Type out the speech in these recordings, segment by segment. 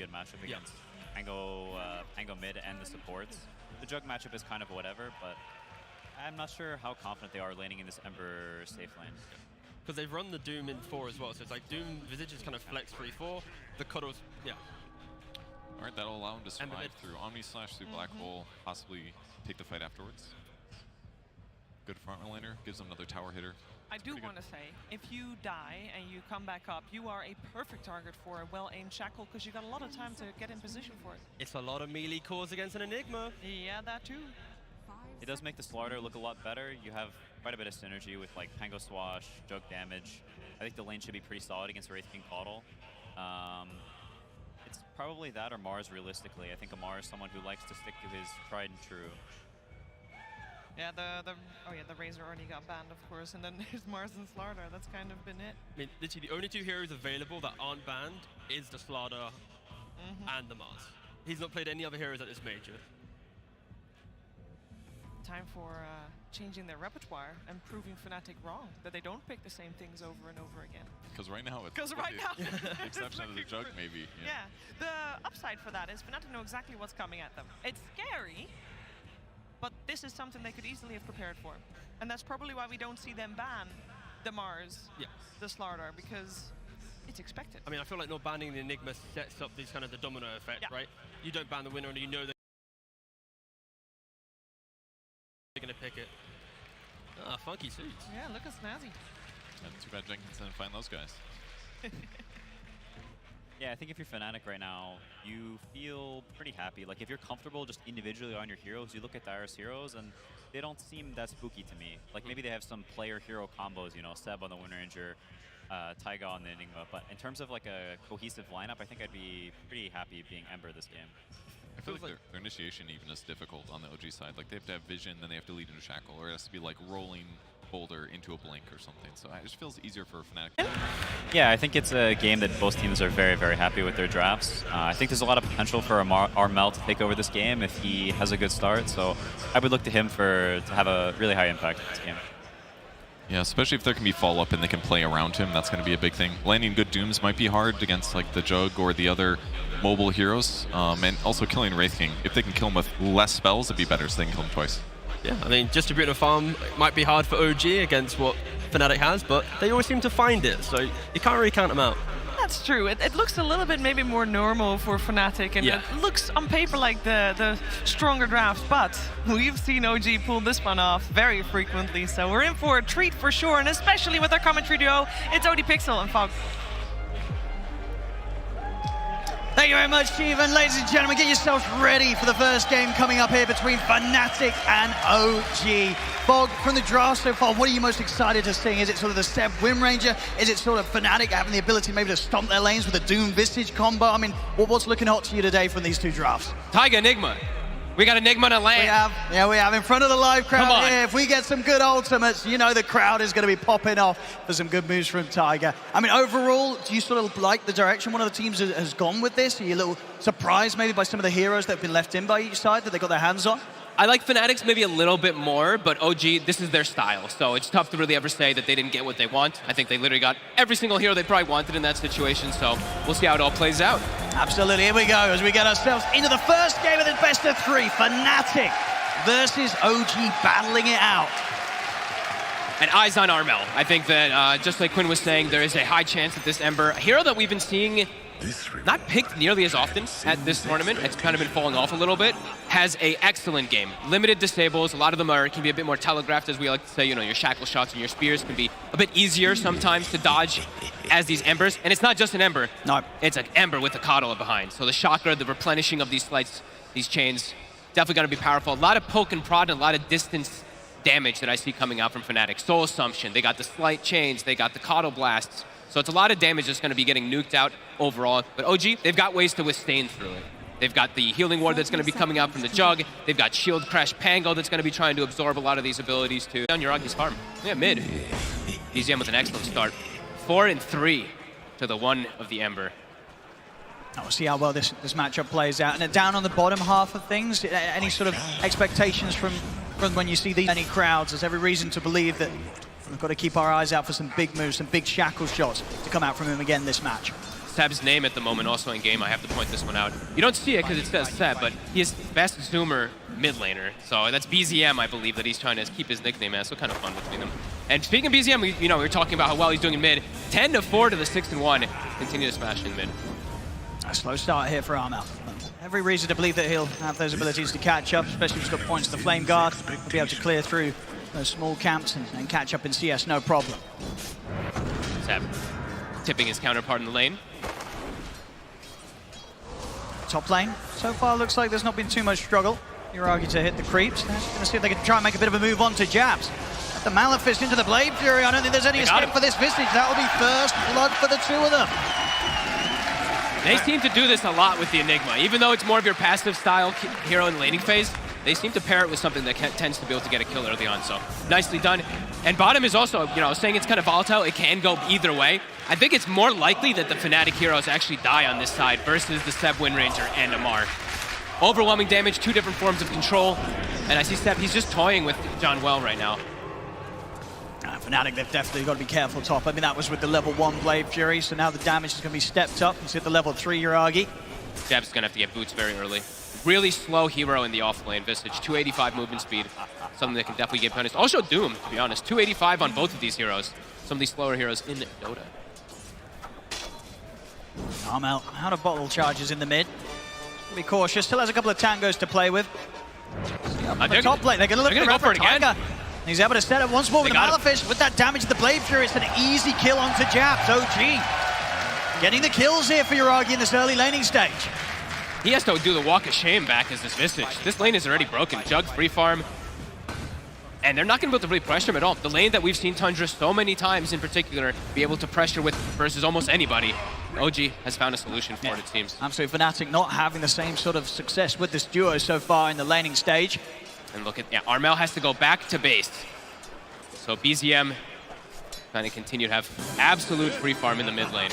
good matchup against Pango mid and the supports. The Jug matchup is kind of whatever, but I'm not sure how confident they are laning in this Ember safe lane. Because they've run the Doom in 4 as well, so it's like Doom Visage is kind of flex 3-4. The Cuddles, yeah. All right, that'll allow him to survive through Omni Slash, through Black Hole, possibly take the fight afterwards. Good front laner, gives them another tower hitter. I do want to say, if you die and you come back up, you are a perfect target for a well-aimed shackle because you got a lot of time to get in position for it. It's a lot of melee cores against an Enigma. Yeah, that too. It does make the Slaughter look a lot better. You have quite a bit of synergy with like Pango Swash, Jug damage. I think the lane should be pretty solid against Wraith King Caudle. It's probably that or Mars realistically. I think Amar is someone who likes to stick to his tried and true. Yeah, the Razor already got banned, of course, and then there's Mars and Slaughter. That's kind of been it. I mean, literally the only 2 heroes available that aren't banned is the Slaughter and the Mars. He's not played any other heroes at this major. Time for changing their repertoire and proving Fnatic wrong, that they don't pick the same things over and over again. Because right now it's the exception of the Jug maybe. Yeah, the upside for that is Fnatic know exactly what's coming at them. It's scary, but this is something they could easily have prepared for. And that's probably why we don't see them ban the Mars, the Slaughter, because it's expected. I mean, I feel like not banning the Enigma sets up these kind of the domino effect, right? You don't ban the winner and you know that they're going to pick it. Ah, funky suits. Yeah, look at Snazzy. And too bad Jenkins didn't find those guys. Yeah, I think if you're Fnatic right now, you feel pretty happy. Like, if you're comfortable just individually on your heroes, you look at Dire's heroes, and they don't seem that spooky to me. Like, maybe they have some player-hero combos, you know, Seb on the Wind Ranger, Taiga on the Enigma. But in terms of, like, a cohesive lineup, I think I'd be pretty happy being Ember this game. I feel like their initiation even is difficult on the OG side. Like, they have to have vision, then they have to lead into Shackle, or it has to be, like, rolling Boulder into a blink or something. So it just feels easier for Fnatic. Yeah, I think it's a game that both teams are very, very happy with their drafts. I think there's a lot of potential for Armel to take over this game if he has a good start. So I would look to him to have a really high impact in this game. Yeah, especially if there can be follow-up and they can play around him. That's going to be a big thing. Landing good Dooms might be hard against like the Jug or the other mobile heroes. And also killing Wraith King. If they can kill him with less spells, it'd be better so they can kill him twice. Yeah, I mean, distributing a farm might be hard for OG against what Fnatic has, but they always seem to find it, so you can't really count them out. That's true. It looks a little bit maybe more normal for Fnatic, and it looks on paper like the stronger draft, but we've seen OG pull this one off very frequently, so we're in for a treat for sure, and especially with our commentary duo, it's OD Pixel and Fog. Thank you very much, Chief, and ladies and gentlemen, get yourselves ready for the first game coming up here between Fnatic and OG. Fog, from the draft so far, what are you most excited to see? Is it sort of the Seb Wind Ranger? Is it sort of Fnatic having the ability maybe to stomp their lanes with a Doom Visage combo? I mean, what's looking hot to you today from these 2 drafts? Taiga Enigma. We got Enigma in a lane. We have in front of the live crowd here. If we get some good ultimates, you know the crowd is going to be popping off for some good moves from Taiga. I mean, overall, do you sort of like the direction one of the teams has gone with this? Are you a little surprised maybe by some of the heroes that have been left in by each side that they got their hands on? I like Fnatic's maybe a little bit more, but OG, this is their style, so it's tough to really ever say that they didn't get what they want. I think they literally got every single hero they probably wanted in that situation, so we'll see how it all plays out. Absolutely, here we go as we get ourselves into the first game of the best of 3. Fnatic versus OG battling it out. And eyes on Armel. I think that, just like Quinn was saying, there is a high chance that this Ember, a hero that we've been seeing not picked nearly as often at this tournament, it's kind of been falling off a little bit, has a excellent game. Limited disables, a lot of them can be a bit more telegraphed, as we like to say, you know, your shackle shots and your spears can be a bit easier sometimes to dodge as these Embers. And it's not just an Ember, it's an Ember with a Caudle behind. So the chakra, the replenishing of these slights, these chains, definitely gonna be powerful. A lot of poke and prod and a lot of distance damage that I see coming out from Fnatic. Soul Assumption, they got the slight chains, they got the Caudle blasts. So it's a lot of damage that's going to be getting nuked out overall. But OG, they've got ways to withstand through it. They've got the Healing Ward that's going to be coming out from the Jug. They've got Shield Crash Pango that's going to be trying to absorb a lot of these abilities too. On Yuragi's farm. Yeah, mid. BZM with an excellent start. 4 and 3 to the 1 of the Ember. We'll see how well this matchup plays out. And down on the bottom half of things, any sort of expectations from when you see these many crowds? There's every reason to believe that we've got to keep our eyes out for some big moves, some big shackle shots to come out from him again this match. Seb's name at the moment also in game. I have to point this one out. You don't see it because it says Seb, but he is best zoomer mid laner. So that's BZM, I believe, that he's trying to keep his nickname as. So kind of fun between them. And speaking of BZM, we were talking about how well he's doing in mid. 10-4 to the 6-1. Continue to smash in mid. A slow start here for Armel. Every reason to believe that he'll have those abilities to catch up, especially if he's got points to the Flame Guard. He'll be able to clear through those small camps and catch up in CS, no problem. Seb tipping his counterpart in the lane. Top lane, so far looks like there's not been too much struggle. Yuragi to hit the creeps. They're going to see if they can try and make a bit of a move on to Jabs. The Malefist into the Blade Fury. I don't think there's any escape for this Visage. That will be first blood for the two of them. They seem to do this a lot with the Enigma. Even though it's more of your passive style hero in the laning phase, they seem to pair it with something that tends to be able to get a kill early on. So nicely done. And bottom is also, saying it's kind of volatile. It can go either way. I think it's more likely that the Fnatic heroes actually die on this side versus the Seb Wind Ranger and Amar. Overwhelming damage, two different forms of control. And I see Seb, he's just toying with John well right now. Fnatic, they've definitely got to be careful top. I mean, that was with the level 1 Blade Fury, so now the damage is going to be stepped up. He's hit the level 3 Yuragi. Jab's going to have to get boots very early. Really slow hero in the off lane. Visage, 285 movement speed. Something that can definitely get punished. Also Doom, to be honest. 285 on both of these heroes. Some of these slower heroes in Dota. Armel out of bottle charges in the mid. Be cautious. Still has a couple of tangos to play with. The top lane. They're going to look go for it again. He's able to set up once more with the Malefish. With that damage to the Blade Fury, it's an easy kill onto Jabs. OG getting the kills here for Yuragi in this early laning stage. He has to do the walk of shame back as this Visage. This lane is already broken. Jug free farm. And they're not going to be able to really pressure him at all. The lane that we've seen Tundra so many times in particular be able to pressure with versus almost anybody. OG has found a solution for it, it seems. Absolutely. Fnatic not having the same sort of success with this duo so far in the laning stage. And look at, Armel has to go back to base. So BZM trying to continue to have absolute free farm in the mid lane.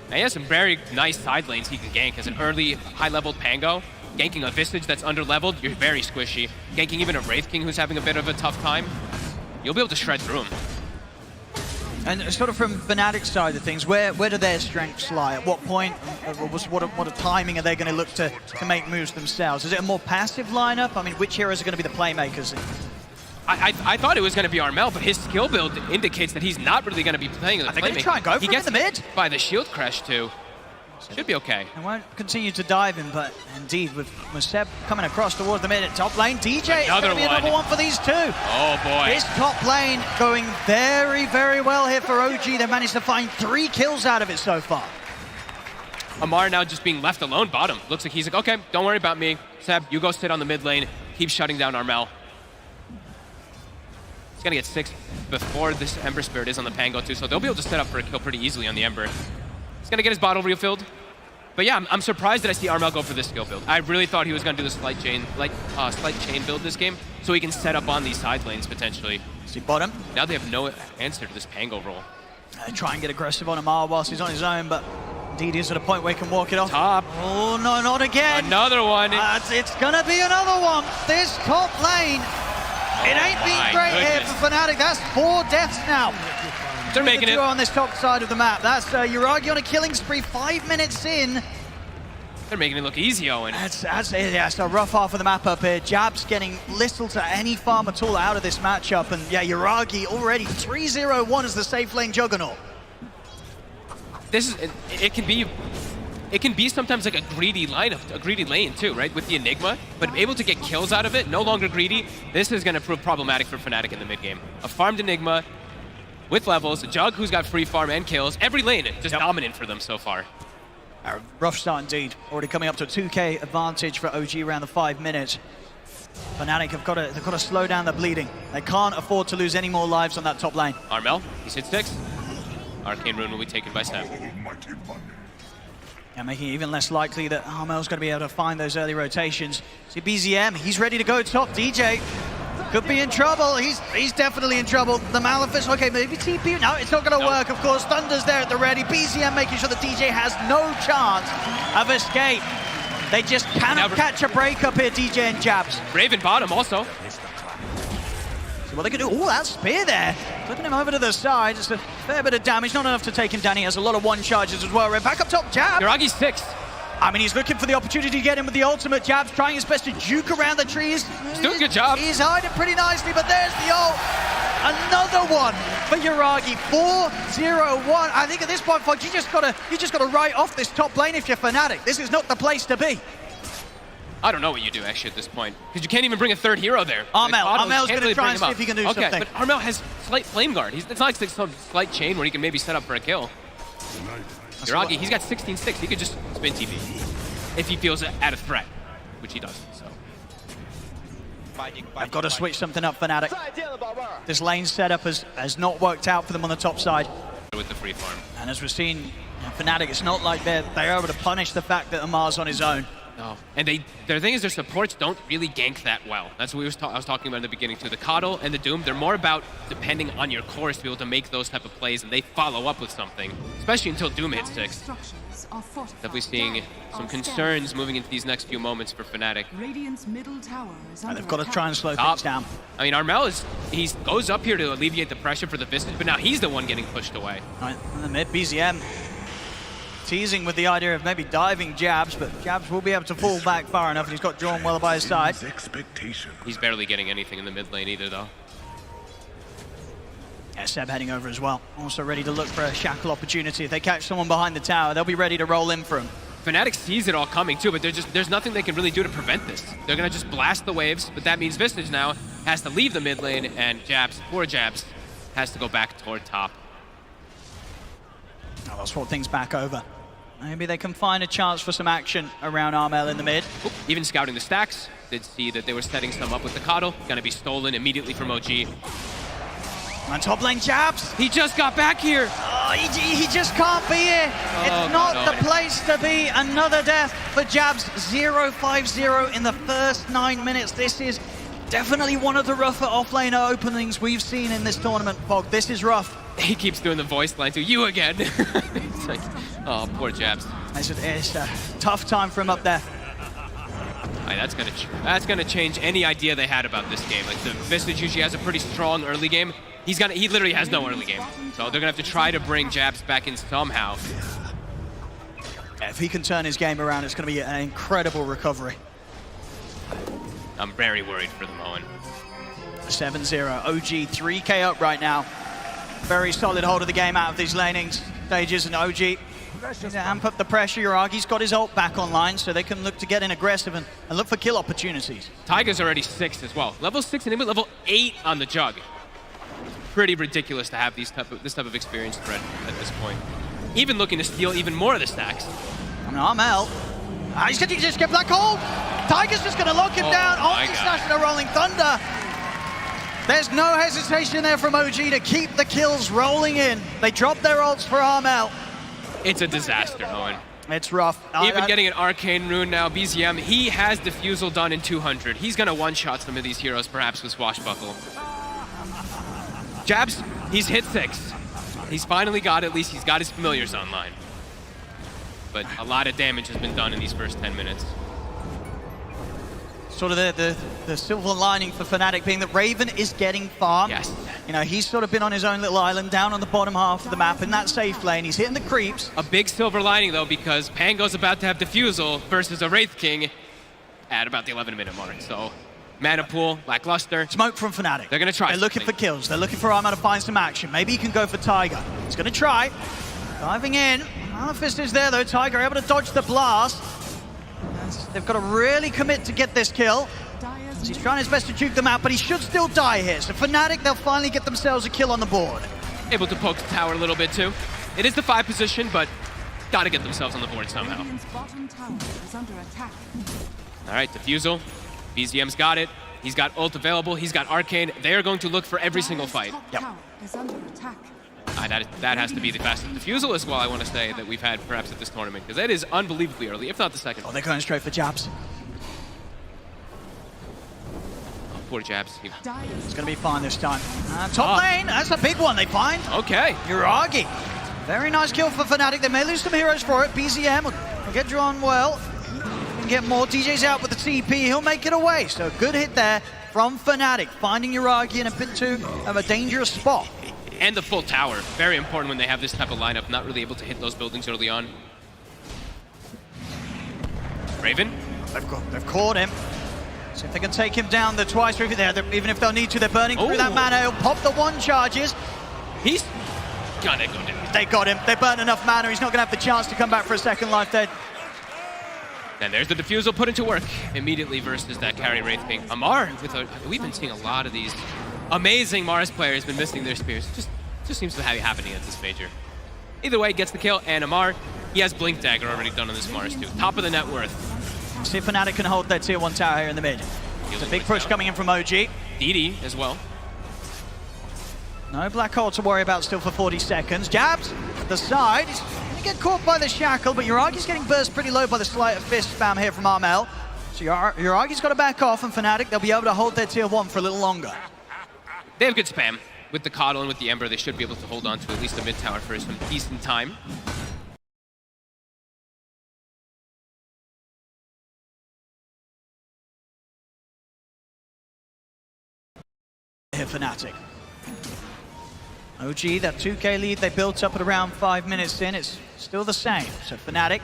Now he has some very nice side lanes he can gank as an early high-leveled Pango. Ganking a Visage that's under-leveled, you're very squishy. Ganking even a Wraith King who's having a bit of a tough time, you'll be able to shred through him. And sort of from Fnatic's side of things, where do their strengths lie? At what point, what a timing are they going to look to make moves themselves? Is it a more passive lineup? I mean, which heroes are going to be the playmakers? I thought it was going to be Armel, but his skill build indicates that he's not really going to be playing the playmaker. They're going to try and go for him in the mid. By the shield crash too. Should be okay. I won't continue to dive him, but indeed, with Seb coming across towards the mid at top lane, DJ is going to be another one for these two. Oh boy. This top lane going very, very well here for OG. They managed to find 3 kills out of it so far. Amar now just being left alone bottom. Looks like he's like, okay, don't worry about me. Seb, you go sit on the mid lane. Keep shutting down Armel. He's going to get 6 before this Ember Spirit is on the Pango too, so they'll be able to set up for a kill pretty easily on the Ember. He's going to get his bottle refilled. But yeah, I'm surprised that I see Armel go for this skill build. I really thought he was going to do the slight chain build this game, so he can set up on these side lanes potentially. See bottom. Now they have no answer to this Pango roll. Try and get aggressive on Amar whilst he's on his own, but indeed he's at a point where he can walk it off. Top. Oh no, not again. Another one. It's gonna be another one. This top lane. It ain't been great here for Fnatic. That's 4 deaths now. They're making it on this top side of the map. That's Yuragi on a killing spree 5 minutes in. They're making it look easy, Owen. That's a rough half of the map up here. Jabs getting little to any farm at all out of this matchup. And yeah, Yuragi already 3-0-1 as the safe lane juggernaut. It can be sometimes like a greedy lineup, a greedy lane too, right? With the Enigma, but able to get kills out of it, no longer greedy. This is going to prove problematic for Fnatic in the mid game. A farmed Enigma with levels, a Jug who's got free farm and kills. Every lane just dominant for them so far. Rough start indeed. Already coming up to a 2k advantage for OG around the 5 minutes. Fnatic have got to slow down the bleeding. They can't afford to lose any more lives on that top lane. Armel, he's hit 6. Arcane Rune will be taken by Seb. Yeah, making it even less likely that Armel's going to be able to find those early rotations. See BZM, he's ready to go top. DJ could be in trouble. He's definitely in trouble. The Malefice, okay, maybe TP. No, it's not going to work, of course. Thunder's there at the ready. BZM making sure that DJ has no chance of escape. They just cannot catch a break up here, DJ and Jabs. Raven bottom also. So what they can do, oh, that spear there. Flipping him over to the side, just a fair bit of damage, not enough to take him down. He has a lot of one charges as well. Red back up top, Jab. Yuragi's 6. I mean, he's looking for the opportunity to get in with the ultimate. Jab's trying his best to juke around the trees. He's doing a good job. He's hiding pretty nicely, but there's the ult. Another one for Yuragi. 4-0-1. I think at this point, Fog, you just gotta write off this top lane if you're Fnatic. This is not the place to be. I don't know what you do actually at this point, because you can't even bring a third hero there. Armel's going to try and see if he can do something. Okay, but Armel has slight flame guard. It's not like some slight chain where he can maybe set up for a kill. Yuragi, he's got 16-6. He could just spin TV if he feels at a threat, which he does. So I've got to switch something up, Fnatic. This lane setup has not worked out for them on the top side. With the free farm. And as we've seen, Fnatic, it's not like they're able to punish the fact that Amar's on his own. No, and their thing is their supports don't really gank that well. That's what I was talking about in the beginning too. The Coddle and the Doom, they're more about depending on your cores to be able to make those type of plays, and they follow up with something, especially until Doom hits 6. Definitely seeing some concerns moving into these next few moments for Fnatic. And they've got to try and slow things down. I mean, Armel goes up here to alleviate the pressure for the Visage, but now he's the one getting pushed away. Right, in the mid, BZM teasing with the idea of maybe diving Jabs, but Jabs will be able to fall back far enough, and he's got drawn well by his side. He's barely getting anything in the mid lane either, though. Yeah, Seb heading over as well. Also ready to look for a shackle opportunity. If they catch someone behind the tower, they'll be ready to roll in for him. Fnatic sees it all coming too, but there's nothing they can really do to prevent this. They're gonna just blast the waves, but that means Visage now has to leave the mid lane, and poor Jabs, has to go back toward top. Oh, they'll swap things back over. Maybe they can find a chance for some action around Armel in the mid. Oop, even scouting the stacks, did see that they were setting some up with the Coddle. Gonna be stolen immediately from OG. On top lane, Jabs. He just got back here. Oh, he just can't be here. It's not the place to be. Another death for Jabs. 0-5-0 in the first 9 minutes. This is definitely one of the rougher offlaner openings we've seen in this tournament, Fog. This is rough. He keeps doing the voice line too. You again. It's like, oh, poor Jabs. It's a tough time for him up there. Right, that's gonna change any idea they had about this game. Like the Visage usually has a pretty strong early game. He literally has no early game. So they're gonna have to try to bring Jabs back in somehow. If he can turn his game around, it's gonna be an incredible recovery. I'm very worried for them, Owen. 7-0, OG 3K up right now. Very solid hold of the game out of these laning stages, and OG need to amp up the pressure. Yuragi's got his ult back online, so they can look to get in aggressive and look for kill opportunities. Taiga's already 6 as well. Level 6 and level 8 on the Jug. Pretty ridiculous to have this type of experience spread at this point. Even looking to steal even more of the stacks. And Armel, he's going to just get Black Hole. Taiga's just going to lock him down. Only slashing a Rolling Thunder. There's no hesitation there from OG to keep the kills rolling in. They drop their ults for Armel. It's a disaster, Owen. It's rough. Even getting an Arcane Rune now, BZM, he has Diffusal done in 200. He's going to one-shot some of these heroes, perhaps with Swashbuckle. Jabs, he's hit 6. He's finally got, at least he's got his familiars online. But a lot of damage has been done in these first 10 minutes. Sort of the silver lining for Fnatic being that Raven is getting farmed. Yes. You know, he's sort of been on his own little island down on the bottom half of the map in that safe lane. He's hitting the creeps. A big silver lining, though, because Pango's about to have Diffusal versus a Wraith King at about the 11-minute mark. So, mana pool, lackluster. Smoke from Fnatic. They're going to try They're looking for kills. They're looking for Armel to find some action. Maybe he can go for Taiga. He's going to try. Diving in. Fist is there, though. Taiga able to dodge the blast. They've got to really commit to get this kill. He's trying his best to juke them out, but he should still die here. So Fnatic, they'll finally get themselves a kill on the board. Able to poke the tower a little bit, too. It is the 5 position, but got to get themselves on the board somehow. All right, Diffusal. BZM's got it. He's got ult available. He's got Arcane. They are going to look for every single fight. Yep. That has to be the fastest Diffusal as well, I want to say, that we've had perhaps at this tournament, because that is unbelievably early, if not the second. Oh, they're going straight for Jabs. Oh, poor Jabs. It's going to be fine this time. Top lane, that's a big one they find. Okay. Yuragi. Very nice kill for Fnatic. They may lose some heroes for it. BZM will get drawn well. Can get more. DJ's out with the TP. He'll make it away. So good hit there from Fnatic, finding Yuragi in a bit too of a dangerous spot. And the full tower. Very important when they have this type of lineup, not really able to hit those buildings early on. Raven? They've caught him. See if they can take him down the twice, or even if they'll need to, they're burning through that mana. He'll pop the 1 charges. He's gonna go down. They got him. They burnt enough mana. He's not gonna have the chance to come back for a second life dead. And there's the defusal put into work immediately versus that carry Wraith King. Amar, we've been seeing a lot of these amazing Mars players been missing their spears. Just seems to be happening at this major. Either way, gets the kill, and Amar, he has Blink Dagger already done on this Mars too. Top of the net worth. See if Fnatic can hold their tier 1 tower here in the mid. It's a big push coming in from OG. DD as well. No black hole to worry about still for 40 seconds. Jabs at the side. He's gonna get caught by the shackle, but Yuragi's getting burst pretty low by the sleight of fist spam here from Armel. So Yuragi's got to back off, and Fnatic, they'll be able to hold their tier 1 for a little longer. They have good spam. With the Coddle and with the Ember, they should be able to hold on to at least the mid tower for some decent time. Here, Fnatic. OG, that 2k lead they built up at around 5 minutes in, it's still the same. So Fnatic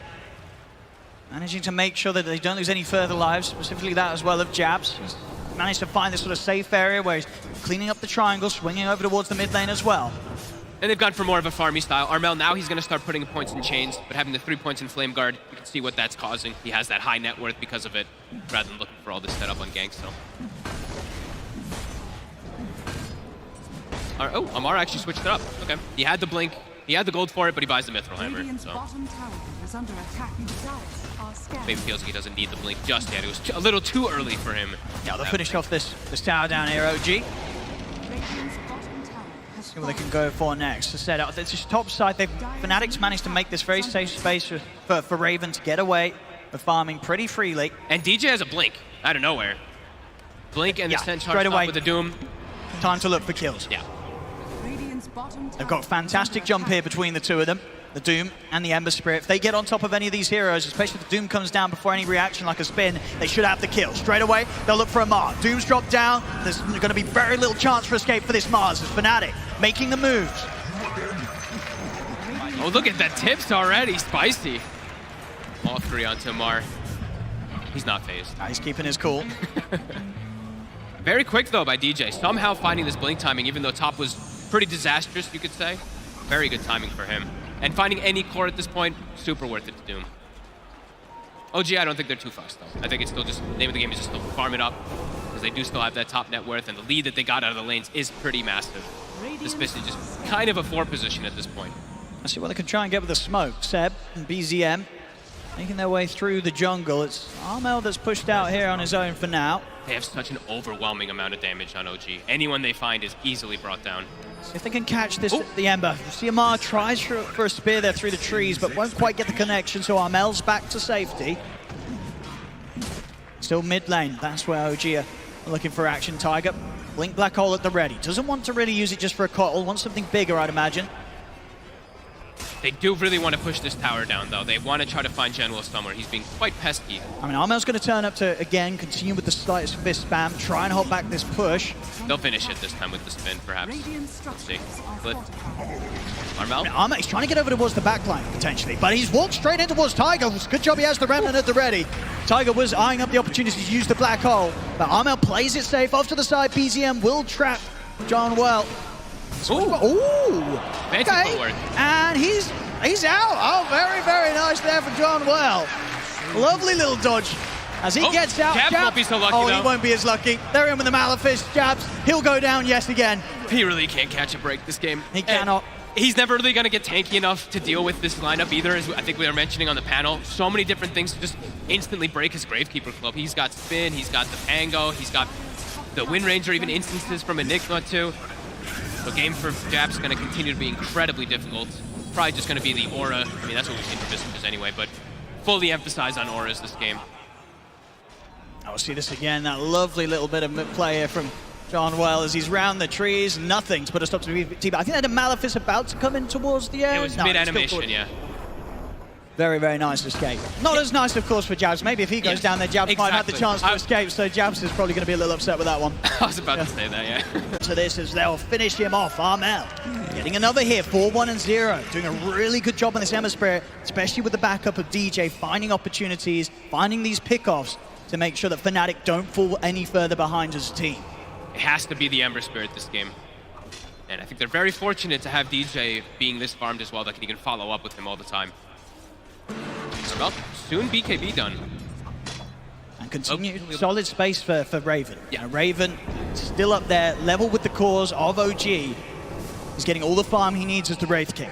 managing to make sure that they don't lose any further lives, specifically that as well of Jabs. He's managed to find this sort of safe area where he's cleaning up the triangle, swinging over towards the mid lane as well. And they've gone for more of a farmy style. Armel, now he's going to start putting points in chains, but having the 3 points in Flame Guard, you can see what that's causing. He has that high net worth because of it, rather than looking for all this setup on gank, so. Oh, Amar actually switched it up. Okay. He had the blink, he had the gold for it, but he buys the Mithril Hammer. So. Maybe feels like he doesn't need the blink just yet. It was a little too early for him. Yeah, they'll finish off this tower down here, OG. See what they can go for next to set up. It's just top side. Fnatic's managed to make this very safe space for Raven to get away with farming pretty freely. And DJ has a blink out of nowhere. Blink and the Sense straight away with the Doom. Time to look for kills. Yeah. They've got a fantastic jump here between the two of them, the Doom and the Ember Spirit. If they get on top of any of these heroes, especially if the Doom comes down before any reaction like a spin, they should have the kill. Straight away, they'll look for a Mars. Doom's dropped down. There's going to be very little chance for escape for this Mars. It's Fnatic making the moves. Oh, look at that tips already. Spicy. All 3 onto Amar. He's not phased. He's keeping his cool. Very quick, though, by DJ. Somehow finding this blink timing, even though top was pretty disastrous, you could say. Very good timing for him. And finding any core at this point, super worth it to Doom. OG, I don't think they're too fussed, though. I think it's still just, the name of the game is just still farm it up, because they do still have that top net worth, and the lead that they got out of the lanes is pretty massive. This basically just kind of a 4 position at this point. Let's see what they can try and get with the smoke. Seb and BZM making their way through the jungle. It's Armel that's pushed out here on his own for now. They have such an overwhelming amount of damage on OG. Anyone they find is easily brought down. See if they can catch this at the Ember. See Amar tries for a spear there through the trees, but won't quite get the connection, so Armel's back to safety. Still mid lane, that's where OG are looking for action. Tiger, Blink Black Hole at the ready. Doesn't want to really use it just for a Coddle, wants something bigger, I'd imagine. They do really want to push this tower down, though. They want to try to find General somewhere. He's being quite pesky. I mean, Armel's going to turn up to, again, continue with the slightest fist spam, try and hold back this push. They'll finish it this time with the spin, perhaps. Let's see. But Armel? I mean, Armel, he's trying to get over towards the backline, potentially, but he's walked straight in towards Tiger. Good job he has the Remnant at the ready. Tiger was eyeing up the opportunity to use the Black Hole, but Armel plays it safe. Off to the side, BZM will trap John well. Ooh! Fancy footwork. And he's out. Oh, very, very nice there for John Well. Lovely little dodge. As he gets out, Jabs won't be so lucky, though. He won't be as lucky. They're in with the Malefice. Jabs, he'll go down yes again. He really can't catch a break this game. He cannot. He's never really going to get tanky enough to deal with this lineup either, as I think we were mentioning on the panel. So many different things to just instantly break his Gravekeeper club. He's got Spin, he's got the Pango, he's got the Wind Ranger, even instances from Enigma too. So game for Jabs is going to continue to be incredibly difficult. Probably just going to be the Aura. I mean, that's what we've seen for Visitors anyway, but fully emphasize on Auras this game. I'll see this again, that lovely little bit of play here from John Well as he's round the trees. Nothing to put a stop to T-Bat. I think they had a Malefice about to come in towards the end. It was mid-animation, yeah. Very, very nice escape. Not as nice, of course, for Jabs. Maybe if he goes down there, Jabs might have the chance to escape, so Jabs is probably going to be a little upset with that one. I was about to say that, yeah. So this is they'll finish him off. Armel getting another hit, 4-1-0. Doing a really good job on this Ember Spirit, especially with the backup of DJ, finding opportunities, finding these pickoffs to make sure that Fnatic don't fall any further behind as a team. It has to be the Ember Spirit this game. And I think they're very fortunate to have DJ being this farmed as well, that he can follow up with him all the time. Well, soon BKB done. And continued solid space for Raven. Yeah, Raven still up there, level with the cores of OG. He's getting all the farm he needs as the Wraith King.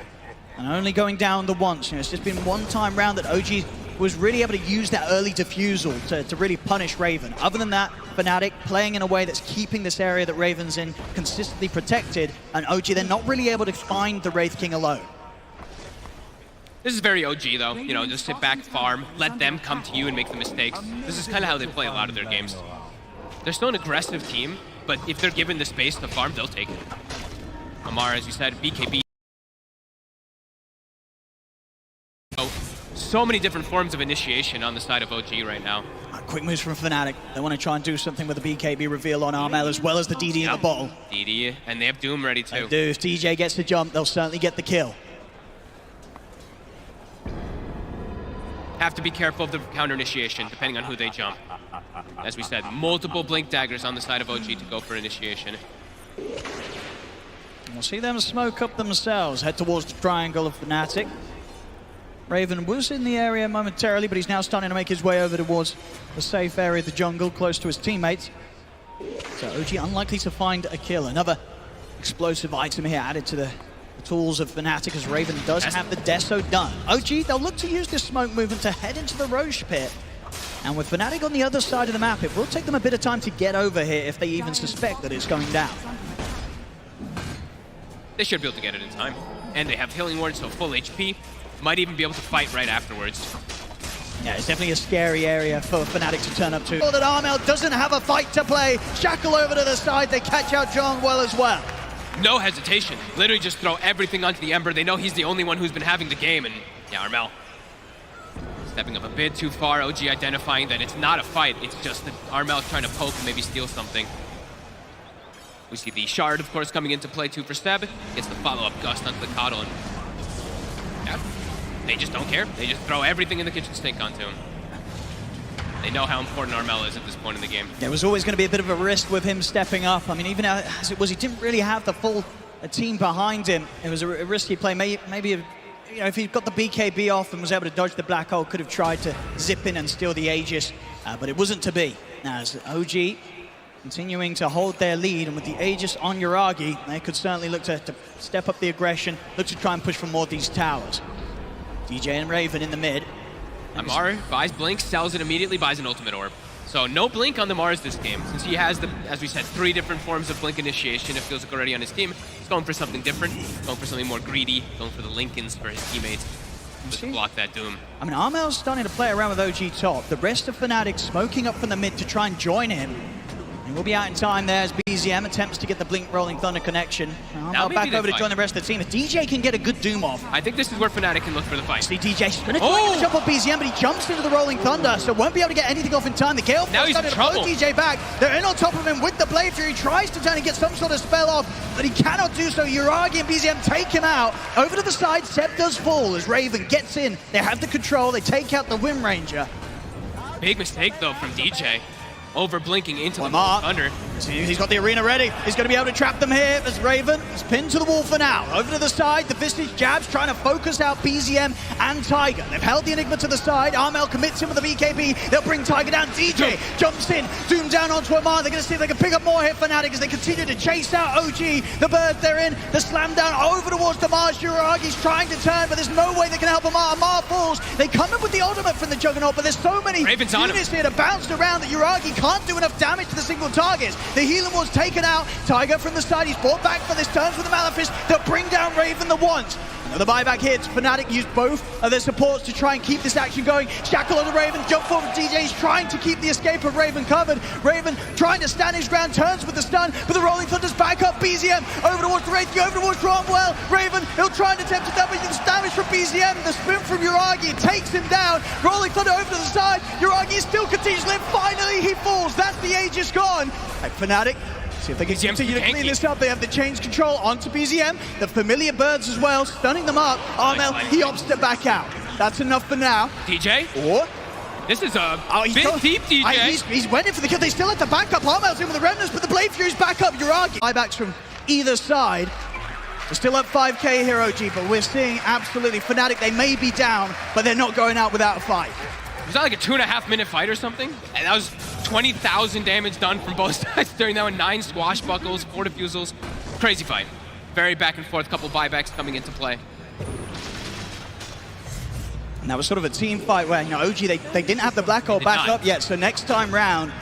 And only going down the once. You know, it's just been one time round that OG was really able to use that early defusal to really punish Raven. Other than that, Fnatic playing in a way that's keeping this area that Raven's in consistently protected, and OG, they're not really able to find the Wraith King alone. This is very OG though, you know, just sit back, farm, let them come to you and make the mistakes. This is kind of how they play a lot of their games. They're still an aggressive team, but if they're given the space to farm, they'll take it. Amar, as you said, BKB. So many different forms of initiation on the side of OG right now. Quick moves from Fnatic. They want to try and do something with the BKB reveal on Armel as well as the DD in the bottle. DD, and they have Doom ready too. They do. If DJ gets the jump, they'll certainly get the kill. Have to be careful of the counter initiation, depending on who they jump. As we said, multiple blink daggers on the side of OG to go for initiation. We'll see them smoke up themselves, head towards the triangle of Fnatic. Raven was in the area momentarily, but he's now starting to make his way over towards the safe area of the jungle, close to his teammates. So OG unlikely to find a kill. Another explosive item here added to the tools of Fnatic, as Raven does have the Deso done. OG, they'll look to use this smoke movement to head into the Roche pit. And with Fnatic on the other side of the map, it will take them a bit of time to get over here if they even suspect that it's going down. They should be able to get it in time. And they have Healing Ward, so full HP. Might even be able to fight right afterwards. Yeah, it's definitely a scary area for Fnatic to turn up to. That Armel doesn't have a fight to play. Shackle over to the side, they catch out John well as well. No hesitation. Literally just throw everything onto the Ember. They know he's the only one who's been having the game, and yeah, Armel stepping up a bit too far. OG identifying that it's not a fight, it's just that Armel trying to poke and maybe steal something. We see the Shard, of course, coming into play too for Seb. Gets the follow-up Gust onto the Coddle, and yeah, they just don't care. They just throw everything in the kitchen sink onto him. They know how important Armel is at this point in the game. There was always going to be a bit of a risk with him stepping up. I mean, even as it was, he didn't really have the full team behind him. It was a risky play. Maybe you know, if he got the BKB off and was able to dodge the black hole, could have tried to zip in and steal the Aegis, but it wasn't to be. As OG continuing to hold their lead, and with the Aegis on Yuragi, they could certainly look to step up the aggression, look to try and push for more of these towers. DJ and Raven in the mid. Amar buys Blink, sells it immediately, buys an ultimate orb. So no Blink on the Mars this game. Since he has, as we said, 3 different forms of Blink initiation, it feels like already on his team. He's going for something different, going for something more greedy, going for the Lincolns for his teammates. Just to block that Doom. I mean, Armel's starting to play around with OG top. The rest of Fnatic smoking up from the mid to try and join him. And we'll be out in time there as BZM attempts to get the Blink Rolling Thunder connection. Armel back over to join the rest of the team. If DJ can get a good Doom off. I think this is where Fnatic can look for the fight. See DJ's going to try to jump off BZM, but he jumps into the Rolling Thunder, so won't be able to get anything off in time. The Gale now he's in trouble. DJ back. They're in on top of him with the Blade Fury. He tries to turn and get some sort of spell off, but he cannot do so. Yuragi and BZM take him out. Over to the side, Seb does fall as Raven gets in. They have the control. They take out the Wind Ranger. Big mistake, though, from DJ. Over blinking into the Thunder. He's got the arena ready. He's going to be able to trap them here as Raven is pinned to the wall for now. Over to the side, the Vistage Jabs trying to focus out BZM and Tiger. They've held the Enigma to the side. Armel commits him with the BKB. They'll bring Tiger down. DJ jumps in, Doom down onto Amar. They're going to see if they can pick up more here for Fnatic as they continue to chase out OG. The birds they're in, the slam down over towards the Mars. Yuragi's trying to turn, but there's no way they can help Amar. Amar falls. They come in with the ultimate from the Juggernaut, but there's so many units here to bounce around that Yuragi can't do enough damage to the single targets. The healing was taken out. Tiger from the side, he's brought back for this turn for the Malefice. They'll bring down Raven the once. The buyback hits. Fnatic used both of their supports to try and keep this action going. Shackle on the Raven, jump forward from DJ. He's trying to keep the escape of Raven covered. Raven trying to stand his ground, turns with the stun, but the Rolling Thunder's back up. BZM over towards the Wraith, over towards Cromwell. Raven, he'll try and attempt to damage the damage from BZM. The spin from Yuragi takes him down. Rolling Thunder over to the side. Yuragi still continues to live. Finally, he falls. That's the Aegis gone. Like Fnatic, see if they can continue to clean this up. They have the change control onto BZM. The familiar birds as well, stunning them up. Armel, he opts to back out. That's enough for now. DJ? Or this is a bit deep, DJ. He's waiting for the kill. They still have to back up. Armel's in with the remnants, but the Blade Fury's back up. Yuragi. Buybacks from either side. We're still up 5k here, OG, but we're seeing absolutely Fnatic. They may be down, but they're not going out without a fight. Was that like a 2.5-minute fight or something? And that was 20,000 damage done from both sides during that one. 9 squashbuckles, 4 defusals. Crazy fight. Very back and forth, couple buybacks coming into play. And that was sort of a team fight where, OG, they didn't have the black hole back up yet, so next time round,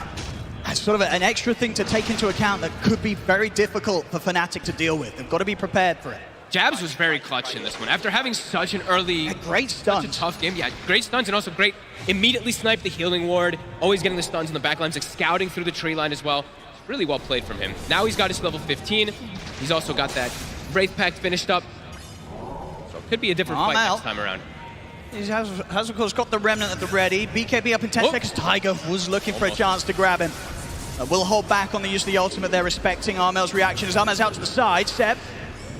that's sort of an extra thing to take into account that could be very difficult for Fnatic to deal with. They've got to be prepared for it. Jabs was very clutch in this one. After having such an early, great stuns. Such a tough game. Yeah, great stuns and also great, immediately sniped the healing ward, always getting the stuns in the back lines, like scouting through the tree line as well. Really well played from him. Now he's got his level 15. He's also got that Wraith Pact finished up. So it could be a different fight next time around. He has of course got the remnant at the ready. BKB up in 10 seconds. Tiger was looking for a chance to grab him. Will hold back on the use of the ultimate there, respecting Armel's reaction as Armel's out to the side. Seb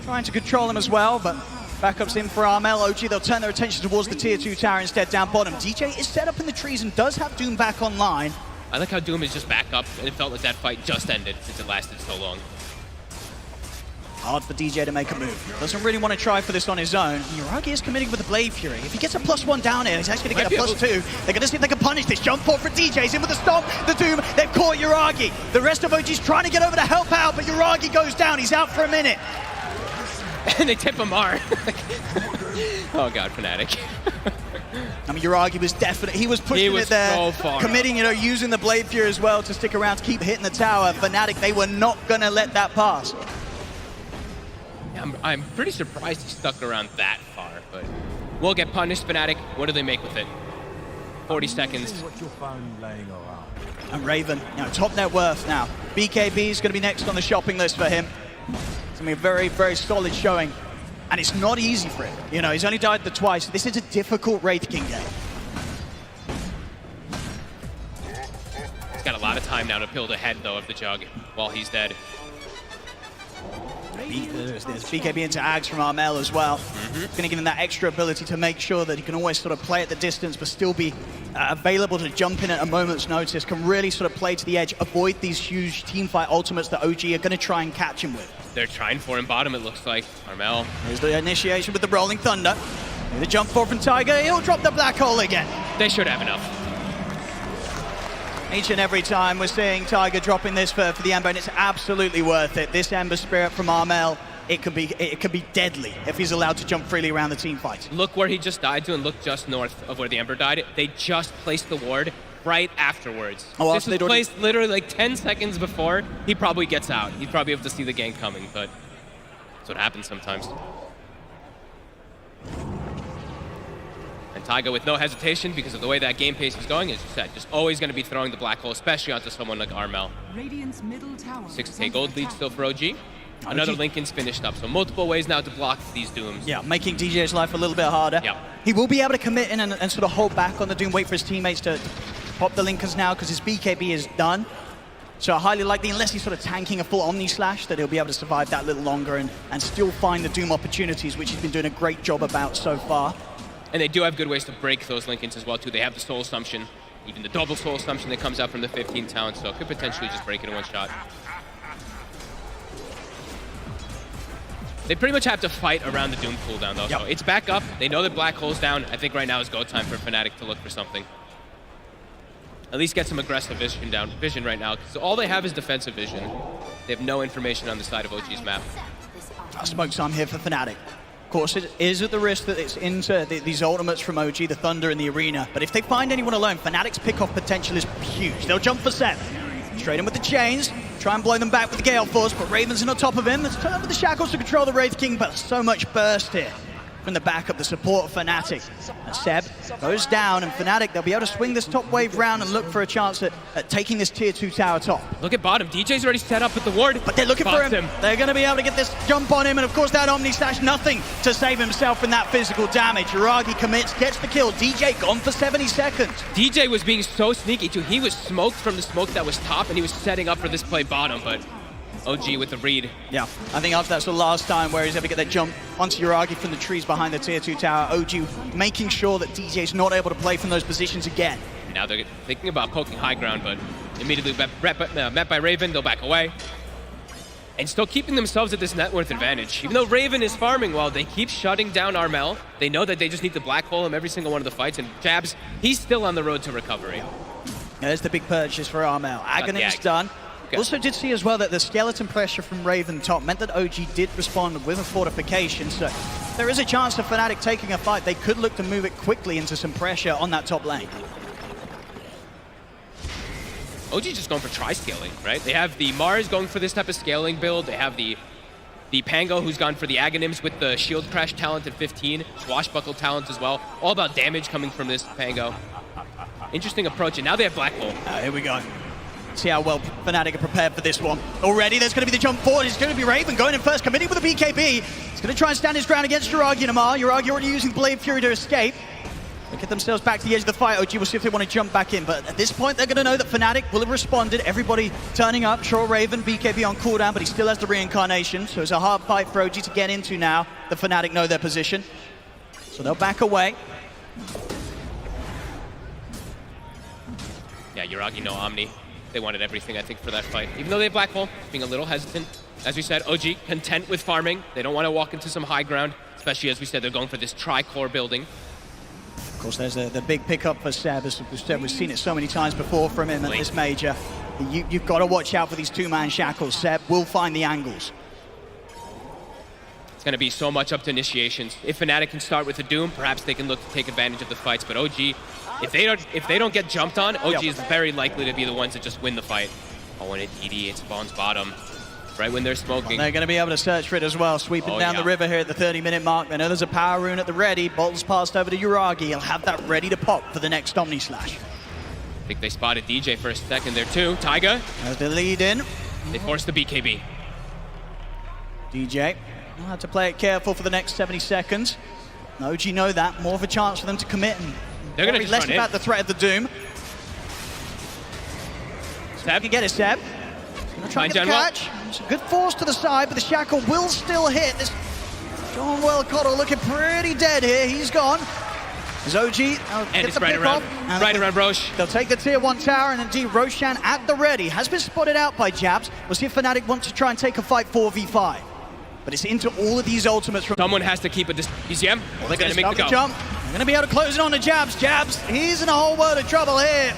trying to control him as well, but backups in for Armel. OG, they'll turn their attention towards the tier 2 tower instead down bottom. DJ is set up in the trees and does have Doom back online. I like how Doom is just back up, and it felt like that fight just ended since it lasted so long. Hard for DJ to make a move. Doesn't really want to try for this on his own. Yuragi is committing with the Blade Fury. If he gets a +1 down here, he's actually going to get a +2. They're going to see if they can punish this. Jump forward for DJ. He's in with the stomp, the Doom. They've caught Yuragi. The rest of OG's trying to get over to help out, but Yuragi goes down. He's out for a minute. And they tip him R. Oh god, Fnatic. I mean, Yuragi was definitely, he was pushing it there, so far committing, using the Blade Fury as well to stick around to keep hitting the tower. Fnatic, they were not going to let that pass. I'm pretty surprised he stuck around that far, but we'll get punished, Fnatic. What do they make with it? 40 seconds. And Raven, top net worth now. BKB is going to be next on the shopping list for him. It's going to be a very, very solid showing. And it's not easy for him. He's only died twice. This is a difficult Wraith King game. He's got a lot of time now to build ahead, though, of the Jug while he's dead. There's BKB into Ags from Armel as well. It's going to give him that extra ability to make sure that he can always sort of play at the distance but still be available to jump in at a moment's notice. Can really sort of play to the edge, avoid these huge teamfight ultimates that OG are going to try and catch him with. They're trying for him bottom, it looks like. Armel. Here's the initiation with the Rolling Thunder. The jump forward from Tiger. He'll drop the black hole again. They should have enough. Each and every time we're seeing Tiger dropping this for the Ember, and it's absolutely worth it. This Ember Spirit from Armel, it could be deadly if he's allowed to jump freely around the team fight. Look where he just died to and look just north of where the Ember died. They just placed the ward right afterwards. Oh, this was placed literally like 10 seconds before. He probably gets out. He'd probably able to see the gank coming, but that's what happens sometimes. And Taiga with no hesitation because of the way that game pace is going, as you said, just always going to be throwing the black hole, especially onto someone like Armel. 6k gold lead still for OG. Another Linken's finished up, so multiple ways now to block these Dooms. Yeah, making DJ's life a little bit harder. Yeah. He will be able to commit in and sort of hold back on the Doom, wait for his teammates to pop the Linkens now because his BKB is done. So highly likely, unless he's sort of tanking a full Omni Slash, that he'll be able to survive that a little longer and still find the Doom opportunities, which he's been doing a great job about so far. And they do have good ways to break those Linkens as well, too. They have the Soul Assumption, even the double Soul Assumption that comes out from the 15 talent, so it could potentially just break it in one shot. They pretty much have to fight around the Doom cooldown, though. Yep. So it's back up. They know that Black Hole's down. I think right now is go time for Fnatic to look for something. At least get some aggressive vision right now, because all they have is defensive vision. They have no information on the side of OG's map. Smoke some here for Fnatic. Of course, it is at the risk that it's into these ultimates from OG, the Thunder in the arena. But if they find anyone alone, Fnatic's pick-off potential is huge. They'll jump for 7. Straight in with the chains, try and blow them back with the Gale Force, but Raven's in on top of him. Let's turn with the shackles to control the Wraith King, but so much burst here. from the backup, the support of Fnatic. And Seb goes down, and Fnatic, they'll be able to swing this top wave round and look for a chance at taking this tier 2 tower top. Look at bottom. DJ's already set up with the ward. But they're looking for him. They're going to be able to get this jump on him, and of course that Omni Slash, nothing to save himself in that physical damage. Yuragi commits, gets the kill. DJ gone for 70 seconds. DJ was being so sneaky too. He was smoked from the smoke that was top, and he was setting up for this play bottom, but OG with the read. Yeah, I think after that's the last time where he's able to get that jump onto Yuragi from the trees behind the tier 2 tower. OG making sure that DJ's not able to play from those positions again. Now they're thinking about poking high ground, but immediately met by Raven, they'll back away. And still keeping themselves at this net worth advantage. Even though Raven is farming well, they keep shutting down Armel. They know that they just need to black hole him every single one of the fights, and Jabs, he's still on the road to recovery. There's the big purchase for Armel. Aghanim's done. Okay. Also did see as well that the skeleton pressure from Raven top meant that OG did respond with a fortification, so there is a chance of Fnatic taking a fight. They could look to move it quickly into some pressure on that top lane. OG just going for tri-scaling, right? They have the Mars going for this type of scaling build. They have the Pango who's gone for the Aghanims with the shield crash talent at 15, swashbuckle talent as well. All about damage coming from this Pango. Interesting approach, and now they have Black Hole. Here we go. See how well Fnatic are prepared for this one. Already, there's going to be the jump forward. It's going to be Raven going in first, committing with a BKB. He's going to try and stand his ground against Yuragi and Amar. Yuragi already using Blade Fury to escape. They get themselves back to the edge of the fight. OG will see if they want to jump back in, but at this point, they're going to know that Fnatic will have responded. Everybody turning up. Sure, Raven, BKB on cooldown, but he still has the reincarnation, so it's a hard fight for OG to get into now. The Fnatic know their position, so they'll back away. Yeah, Yuragi, no Omni. They wanted everything, I think, for that fight. Even though they have Black Hole, being a little hesitant. As we said, OG content with farming. They don't want to walk into some high ground, especially as we said, they're going for this tri-core building. Of course, there's the big pickup for Seb. As we've seen it so many times before from him at this major. You've got to watch out for these two-man shackles. Seb will find the angles. It's going to be so much up to initiations. If Fnatic can start with the Doom, perhaps they can look to take advantage of the fights. But OG, if they don't get jumped on, OG is very likely to be the ones that just win the fight. Oh, and it spawns bottom. Right when they're smoking. Well, they're going to be able to search for it as well, sweeping down the river here at the 30-minute mark. They know there's a power rune at the ready. Bolt's passed over to Yuragi. He'll have that ready to pop for the next Omni Slash. I think they spotted DJ for a second there too. Taiga. As the lead in. They forced the BKB. DJ will have to play it careful for the next 70 seconds. OG know that. More of a chance for them to commit. And they're going to less about the threat of the Doom. Seb. You can get it, Seb. Gonna try and get the catch. It's a good force to the side, but the shackle will still hit. This John Cottle looking pretty dead here. He's gone. There's OG. And it's right around Roche. They'll take the tier 1 tower, and indeed Roshan at the ready. Has been spotted out by Jabs. We'll see if Fnatic want to try and take a fight 4v5. But it's into all of these ultimates. Someone has to keep a BCM. Well, they're going to make the jump. They're going to be able to close it on to Jabs. Jabs, he's in a whole world of trouble here.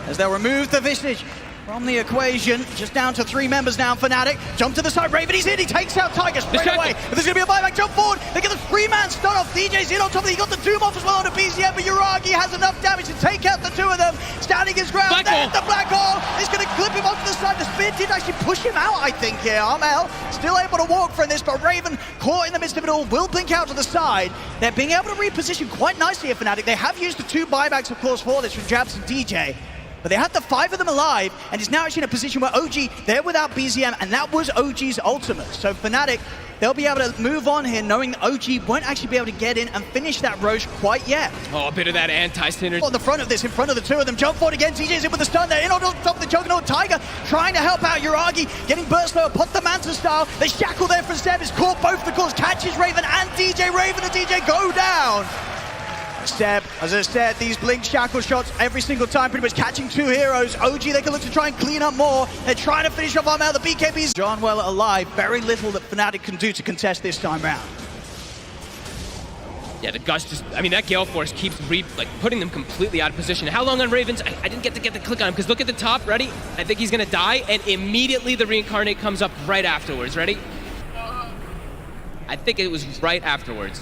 As they'll remove the Visage from the equation, just down to 3 members now. Fnatic jump to the side. Raven, he's in. He takes out Tiger straight away. But there's going to be a buyback jump forward. They get the 3-man stun off. DJ's in on top of it. He got the Doom off as well on the BCM, but Yuragi has enough damage to take out the 2 of them. Standing his ground. There's the Black Hole. He's going to clip him off to the side. The spear did actually push him out, I think, here. Armel still able to walk from this, but Raven, caught in the midst of it all, will blink out to the side. They're being able to reposition quite nicely at Fnatic. They have used the 2 buybacks, of course, for this from Jabs and DJ. But they had the 5 of them alive, and it's now actually in a position where OG, they're without BZM, and that was OG's ultimate. So Fnatic, they'll be able to move on here, knowing that OG won't actually be able to get in and finish that Roche quite yet. Oh, a bit of that anti-synergy. On the front of this, in front of the 2 of them, jump forward again, DJ's in with the stun there, in on top of the Juggernaut. Tiger trying to help out Yuragi, getting burst lower, put the Manta style. The shackle there for Seb is caught both the calls, catches Raven and DJ. Raven and DJ go down. Seb, as I said, these blink shackle shots every single time, pretty much catching 2 heroes. OG, they can look to try and clean up more. They're trying to finish off Armel. The BKB's John well alive. Very little that Fnatic can do to contest this time round. Yeah, the Gust just, I mean, that Gale Force keeps putting them completely out of position. How long on Ravens? I didn't get to click on him, because look at the top, ready? I think he's gonna die, and immediately the Reincarnate comes up right afterwards, ready? I think it was right afterwards.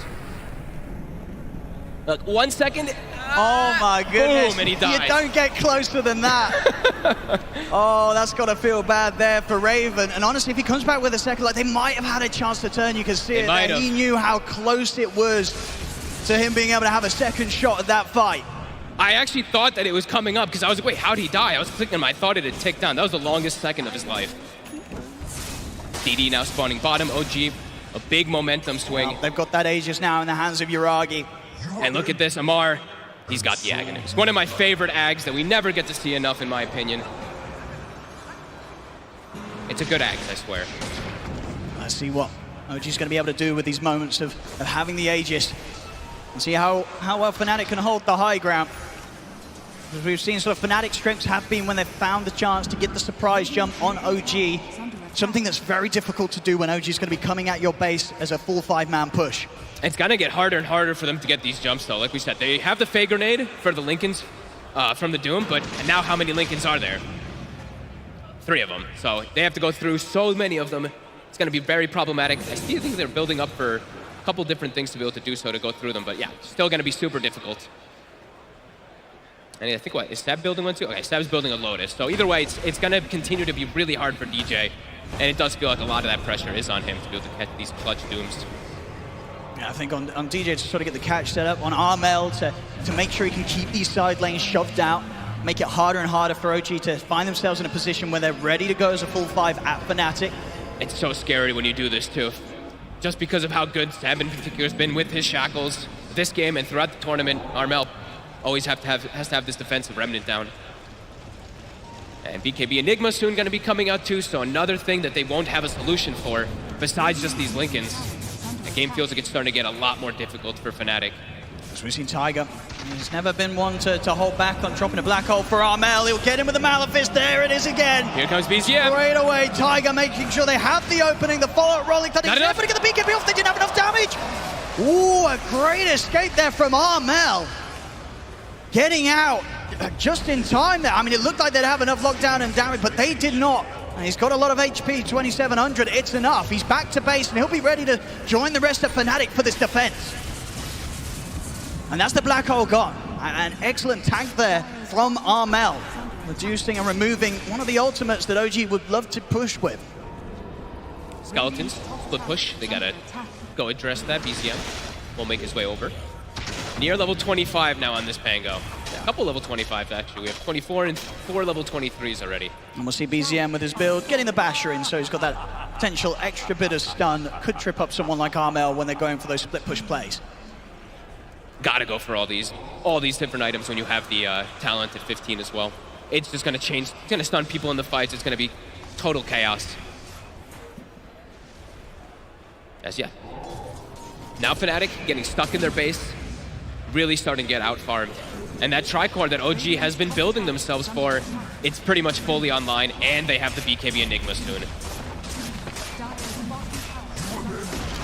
Look, 1 second, Oh my goodness. Boom, and he died. You don't get closer than that. Oh, that's got to feel bad there for Raven. And honestly, if he comes back with a second, like they might have had a chance to turn. You can see it there. He knew how close it was to him being able to have a second shot at that fight. I actually thought that it was coming up because I was like, wait, how'd he die? I was clicking him. I thought it had ticked down. That was the longest second of his life. DD now spawning bottom. OG, a big momentum swing. Well, they've got that Aegis now in the hands of Yuragi. And look at this, Amar. He's got the Aghanim. It's one of my favorite Ags that we never get to see enough, in my opinion. It's a good Ags, I swear. Let's see what OG's going to be able to do with these moments of having the Aegis. And see how well Fnatic can hold the high ground. As we've seen, sort of Fnatic's strengths have been when they've found the chance to get the surprise jump on OG. Something that's very difficult to do when OG is going to be coming at your base as a full 5-man push. It's going to get harder and harder for them to get these jumps, though. Like we said, they have the Fey Grenade for the Lincolns from the Doom, but now how many Lincolns are there? 3 of them. So they have to go through so many of them. It's going to be very problematic. I still think they're building up for a couple different things to be able to do so, to go through them. But yeah, still going to be super difficult. And I think, what, is Seb building one too? Okay, Seb's building a Lotus. So either way, it's going to continue to be really hard for DJ. And it does feel like a lot of that pressure is on him to be able to catch these clutch Dooms. Yeah, I think on DJ to sort of get the catch set up, on Armel to make sure he can keep these side lanes shoved out, make it harder and harder for OG to find themselves in a position where they're ready to go as a full 5 at Fnatic. It's so scary when you do this too. Just because of how good Seb in particular has been with his shackles this game and throughout the tournament, Armel always has to have this defensive remnant down. And BKB Enigma soon going to be coming out too, so another thing that they won't have a solution for besides just these Lincolns. The game feels like it's starting to get a lot more difficult for Fnatic. As we've seen Tiger, he's never been one to hold back on dropping a black hole for Armel. He'll get him with the Malefice. There it is again. Here comes BZM. Straight away, Tiger making sure they have the opening. The follow-up rolling thunder. He's never going to get the BKB off. They didn't have enough damage. Ooh, a great escape there from Armel. Getting out just in time there. I mean, it looked like they'd have enough lockdown and damage, but they did not. And he's got a lot of HP, 2,700. It's enough. He's back to base, and he'll be ready to join the rest of Fnatic for this defense. And that's the black hole gone. An excellent tank there from Armel, reducing and removing one of the ultimates that OG would love to push with. Skeletons, split push. They gotta go address that. BZM will make his way over. Near level 25 now on this Pango. A couple level 25s actually. We have 24 and 4 level 23s already. And we'll see BZM with his build, getting the basher in, so he's got that potential extra bit of stun. Could trip up someone like Armel when they're going for those split push plays. Gotta go for all these different items when you have the talent at 15 as well. It's just gonna change. It's gonna stun people in the fights. It's gonna be total chaos. As yeah. Now Fnatic getting stuck in their base, really starting to get out-farmed. And that tricord that OG has been building themselves for, it's pretty much fully online, and they have the BKB Enigma soon.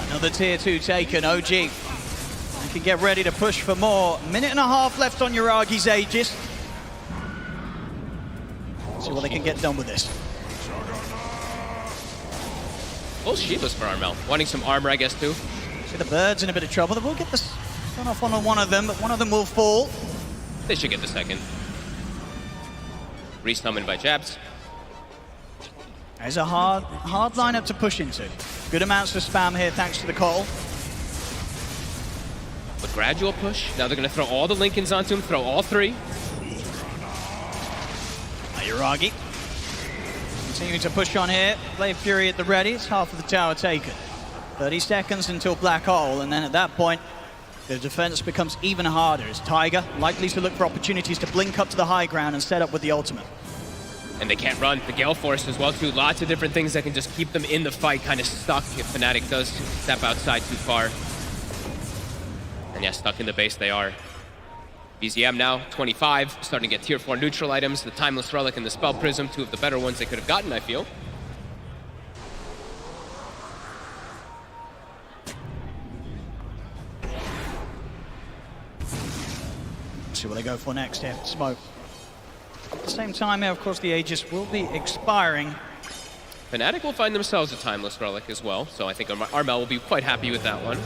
Another tier 2 taken, OG. They can get ready to push for more. 1.5 minutes left on Yuragi's Aegis. See what they can get done with this. Full Shivas for Armel. Wanting some armor, I guess, too. See the birds in a bit of trouble. They will get this stun off on one of them, but one of them will fall. They should get the second. Re-summoned by Jabs. There's a hard lineup to push into. Good amounts of spam here thanks to the call. But gradual push. Now they're going to throw all the Lincolns onto him, throw all 3. Yuragi continuing to push on here. Blade Fury at the ready. It's half of the tower taken. 30 seconds until black hole, and then at that point, the defense becomes even harder as Tiger likely to look for opportunities to blink up to the high ground and set up with the ultimate. And they can't run. The Gale Force as well, too. Lots of different things that can just keep them in the fight, kind of stuck if Fnatic does step outside too far. And yeah, stuck in the base they are. BZM now, 25, starting to get tier 4 neutral items. The Timeless Relic and the Spell Prism, 2 of the better ones they could have gotten, I feel. See what they go for next here. Smoke. At the same time here, of course, the Aegis will be expiring. Fnatic will find themselves a Timeless Relic as well, so I think Armel will be quite happy with that one.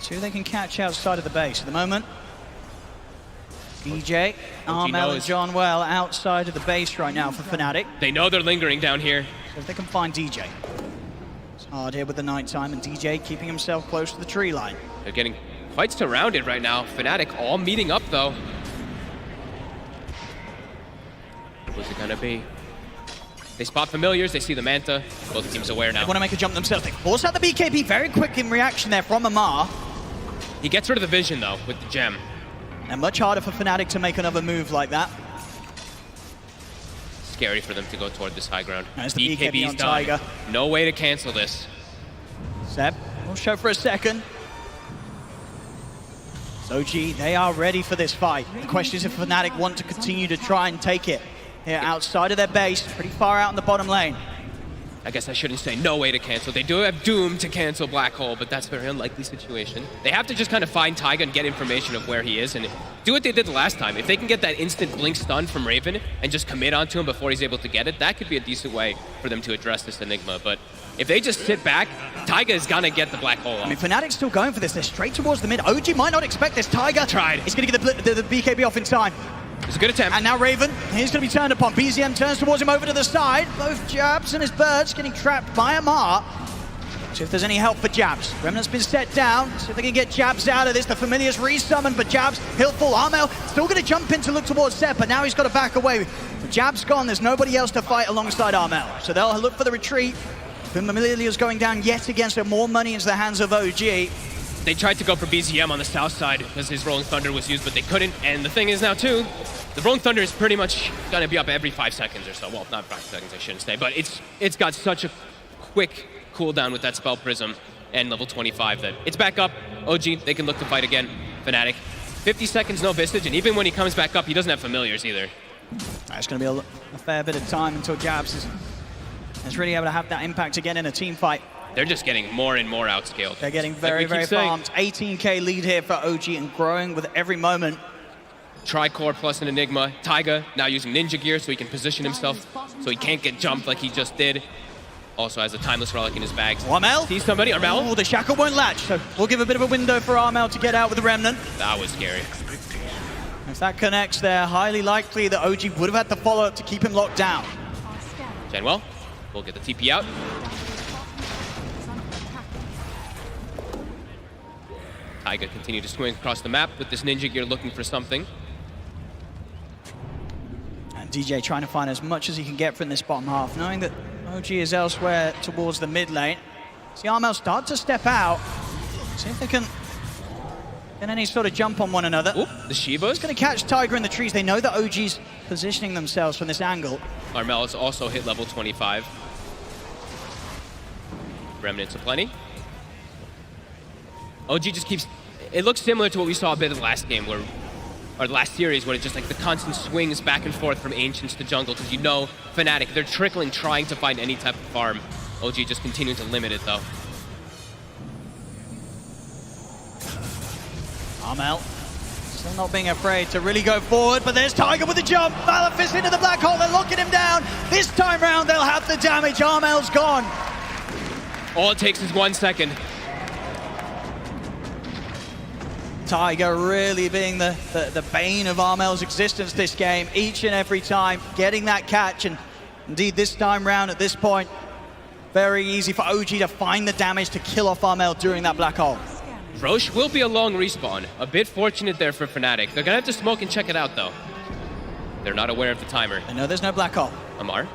See who they can catch outside of the base. At the moment, DJ, Armel, and John Well outside of the base right now for Fnatic. They know they're lingering down here. So if they can find DJ. It's hard here with the nighttime, and DJ keeping himself close to the tree line. They're getting quite surrounded right now. Fnatic all meeting up, though. What's it gonna be? They spot familiars, they see the Manta. Both teams aware now. They want to make a jump themselves. They force out the BKB very quick in reaction there from Amar. He gets rid of the vision, though, with the gem. And much harder for Fnatic to make another move like that. Scary for them to go toward this high ground. There's the BKB on done. Tiger. No way to cancel this. Seb, we'll show for a second. OG, they are ready for this fight. The question is if Fnatic want to continue to try and take it. Here outside of their base, pretty far out in the bottom lane. I guess I shouldn't say no way to cancel. They do have Doom to cancel Black Hole, but that's a very unlikely situation. They have to just kind of find Taiga and get information of where he is and do what they did the last time. If they can get that instant blink stun from Raven and just commit onto him before he's able to get it, that could be a decent way for them to address this Enigma. But if they just sit back, Taiga is gonna get the Black Hole off. I mean, Fnatic's still going for this. They're straight towards the mid. OG might not expect this. Taiga tried. He's gonna get the BKB off in time. It's a good attempt. And now Raven, he's going to be turned upon. BZM turns towards him over to the side. Both Jabs and his birds getting trapped by Amar. See if there's any help for Jabs. Remnant's been set down. See if they can get Jabs out of this. The Familiar's resummoned, but Jabs, he'll fall. Armel still going to jump in to look towards Seth, but now he's got to back away. With Jabs gone, there's nobody else to fight alongside Armel. So they'll look for the retreat. Familiar's going down yet again, so more money into the hands of OG. They tried to go for BZM on the south side because his Rolling Thunder was used, but they couldn't. And the thing is now, too, the Rolling Thunder is pretty much going to be up every 5 seconds or so. Well, not 5 seconds, I shouldn't say. But it's got such a quick cooldown with that Spell Prism and level 25 that it's back up. OG, they can look to fight again. Fnatic, 50 seconds, no Vistage. And even when he comes back up, he doesn't have Familiars either. It's going to be a fair bit of time until Jabs is really able to have that impact again in a team fight. They're just getting more and more outscaled. They're getting very, very farmed. 18k lead here for OG and growing with every moment. Tricore plus an Enigma. Taiga now using Ninja Gear so he can position himself so he can't get jumped like he just did. Also has a Timeless Relic in his bags. Armel? See somebody? Armel? Oh, the shackle won't latch, so we'll give a bit of a window for Armel to get out with the Remnant. That was scary. If that connects there, highly likely that OG would have had the follow-up to keep him locked down. Genwell will get the TP out. Taiga continue to swing across the map with this Ninja Gear looking for something. And DJ trying to find as much as he can get from this bottom half, knowing that OG is elsewhere towards the mid lane. See Armel start to step out. See if they can get any sort of jump on one another. Oop, the Shivas. He's going to catch Tiger in the trees. They know that OG's positioning themselves from this angle. Armel has also hit level 25. Remnants aplenty. OG just keeps... It looks similar to what we saw a bit of the last game, or the last series, where it's just like the constant swings back and forth from Ancients to jungle, because you know Fnatic, they're trickling, trying to find any type of farm. OG just continuing to limit it, though. Armel still not being afraid to really go forward, but there's Tiger with the jump. Malefist into the black hole, they're locking him down. This time round, they'll have the damage. Armel's gone. All it takes is 1 second. Tiger really being the bane of Armel's existence this game, each and every time, getting that catch, and indeed this time round at this point, very easy for OG to find the damage to kill off Armel during that black hole. Roche will be a long respawn. A bit fortunate there for Fnatic. They're gonna have to smoke and check it out, though. They're not aware of the timer. They know there's no black hole. Amar.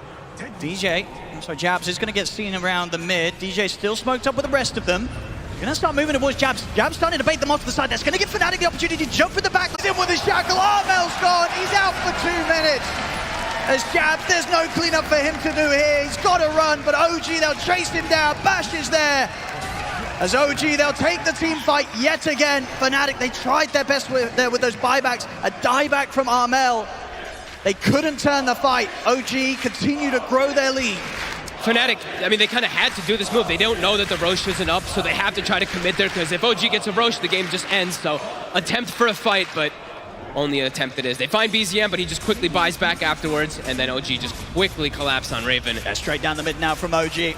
DJ, so Jabs is gonna get seen around the mid. DJ still smoked up with the rest of them. Gonna start moving towards Jabs. Jabs starting to bait them off the side. That's gonna give Fnatic the opportunity to jump in the back. In with the shackle. Armel's gone. He's out for 2 minutes. As Jabs, there's no cleanup for him to do here. He's got to run, but OG, they'll chase him down. Bash is there. As OG, they'll take the team fight yet again. Fnatic, they tried their best with those buybacks. A dieback from Armel. They couldn't turn the fight. OG continue to grow their lead. Fnatic, I mean, they kind of had to do this move. They don't know that the Roche isn't up, so they have to try to commit there, because if OG gets a Roche, the game just ends. So, attempt for a fight, but only an attempt it is. They find BZM, but he just quickly buys back afterwards, and then OG just quickly collapse on Raven. Yeah, straight down the mid now from OG.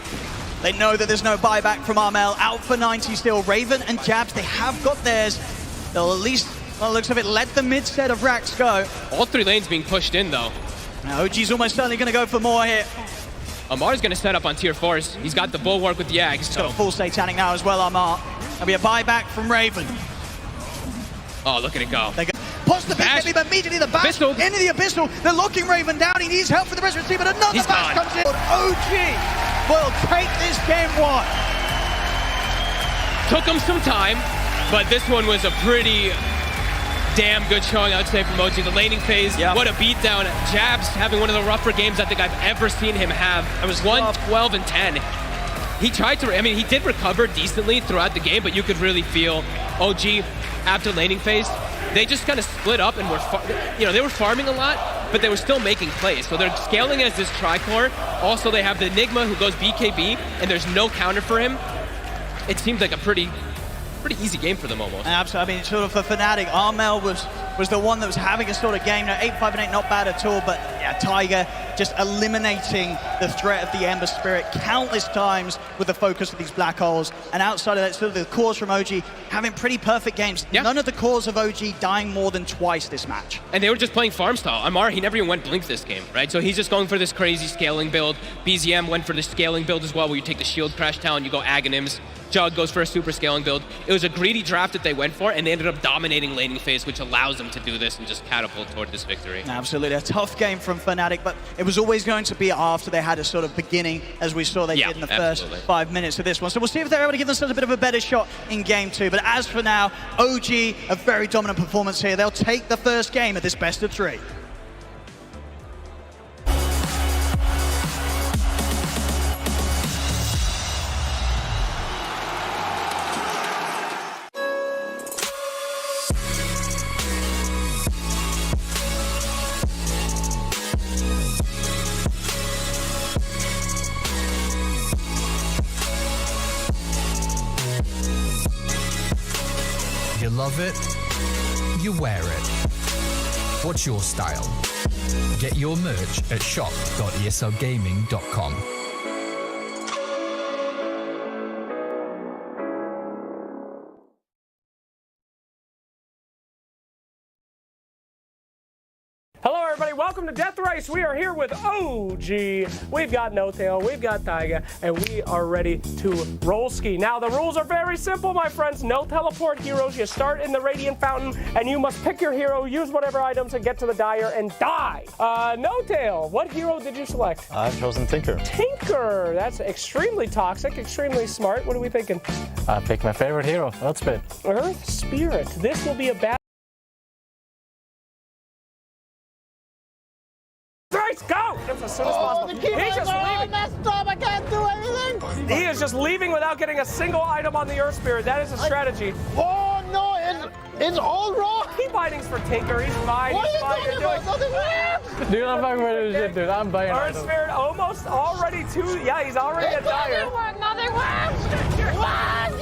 They know that there's no buyback from Armel. Out for 90 still. Raven and Jabs, they have got theirs. They'll at least, well, looks of it, let the mid set of Rax go. All 3 lanes being pushed in, though. Now, OG's almost certainly going to go for more here. Amar's going to set up on tier 4s. He's got the bulwark with the Yag. He's got a full Satanic now as well, Amar. There'll be a buyback from Raven. Oh, look at it go. They go. Post the Bash. big, but immediately the bash Abyssal. into the Abyssal. They're locking Raven down. He needs help from the rest of the team, but another He's bash gone. comes in. OG will take this game 1. Took him some time, but this one was a pretty damn good showing, I would say, from OG. The laning phase, what a beatdown. Jabs having one of the rougher games I think I've ever seen him have. It was 1-12 and 10. He tried to, I mean, he did recover decently throughout the game, but you could really feel OG after laning phase. They just kind of split up and were, they were farming a lot, but they were still making plays. So they're scaling as this tricore. Also, they have the Enigma who goes BKB, and there's no counter for him. It seemed like a pretty easy game for them almost. Absolutely. I mean, sort of for Fnatic, Armel was the one that was having a sort of game. Now, 8-5-8, not bad at all, but yeah, Tiger just eliminating the threat of the Ember Spirit countless times with the focus of these black holes. And outside of that, sort of the cores from OG having pretty perfect games. Yeah. None of the cores of OG dying more than twice this match. And they were just playing farm style. Amar, he never even went blink this game, right? So he's just going for this crazy scaling build. BZM went for the scaling build as well, where you take the shield crash town, you go Aghanims. Jug goes for a super scaling build. It was a greedy draft that they went for, and they ended up dominating laning phase, which allows them to do this and just catapult toward this victory. Absolutely. A tough game from Fnatic, but it was always going to be after they had a sort of beginning, as we saw they did in the first 5 minutes of this one. So we'll see if they're able to give themselves a bit of a better shot in game 2. But as for now, OG, a very dominant performance here. They'll take the first game of this best of 3. You love it, you wear it. What's your style? Get your merch at shop.eslgaming.com. Hello everybody, welcome to Death Race. We are here with OG. We've got No Tail, we've got Taiga, and we are ready to roll ski. Now the rules are very simple, my friends. No teleport heroes. You start in the Radiant Fountain, and you must pick your hero, use whatever items, and get to the Dire and die. No Tail, what hero did you select? I've chosen Tinker. Tinker, that's extremely toxic, extremely smart. What are we thinking? I picked my favorite hero, It'sme. Earth Spirit. This will be a bad. Go! As soon as possible. He's just leaving. Messed up. I can't do anything. He is just leaving without getting a single item on the Earth Spirit. That is a strategy. Oh no, it's all wrong. He bindings for Tinker. He's fine. What He's are fine. you talking about? Nothing works. Dude, I'm fucking ready to shit, dude. I'm buying Earth Spirit almost already two. Yeah, he's already a Dire. Nothing works.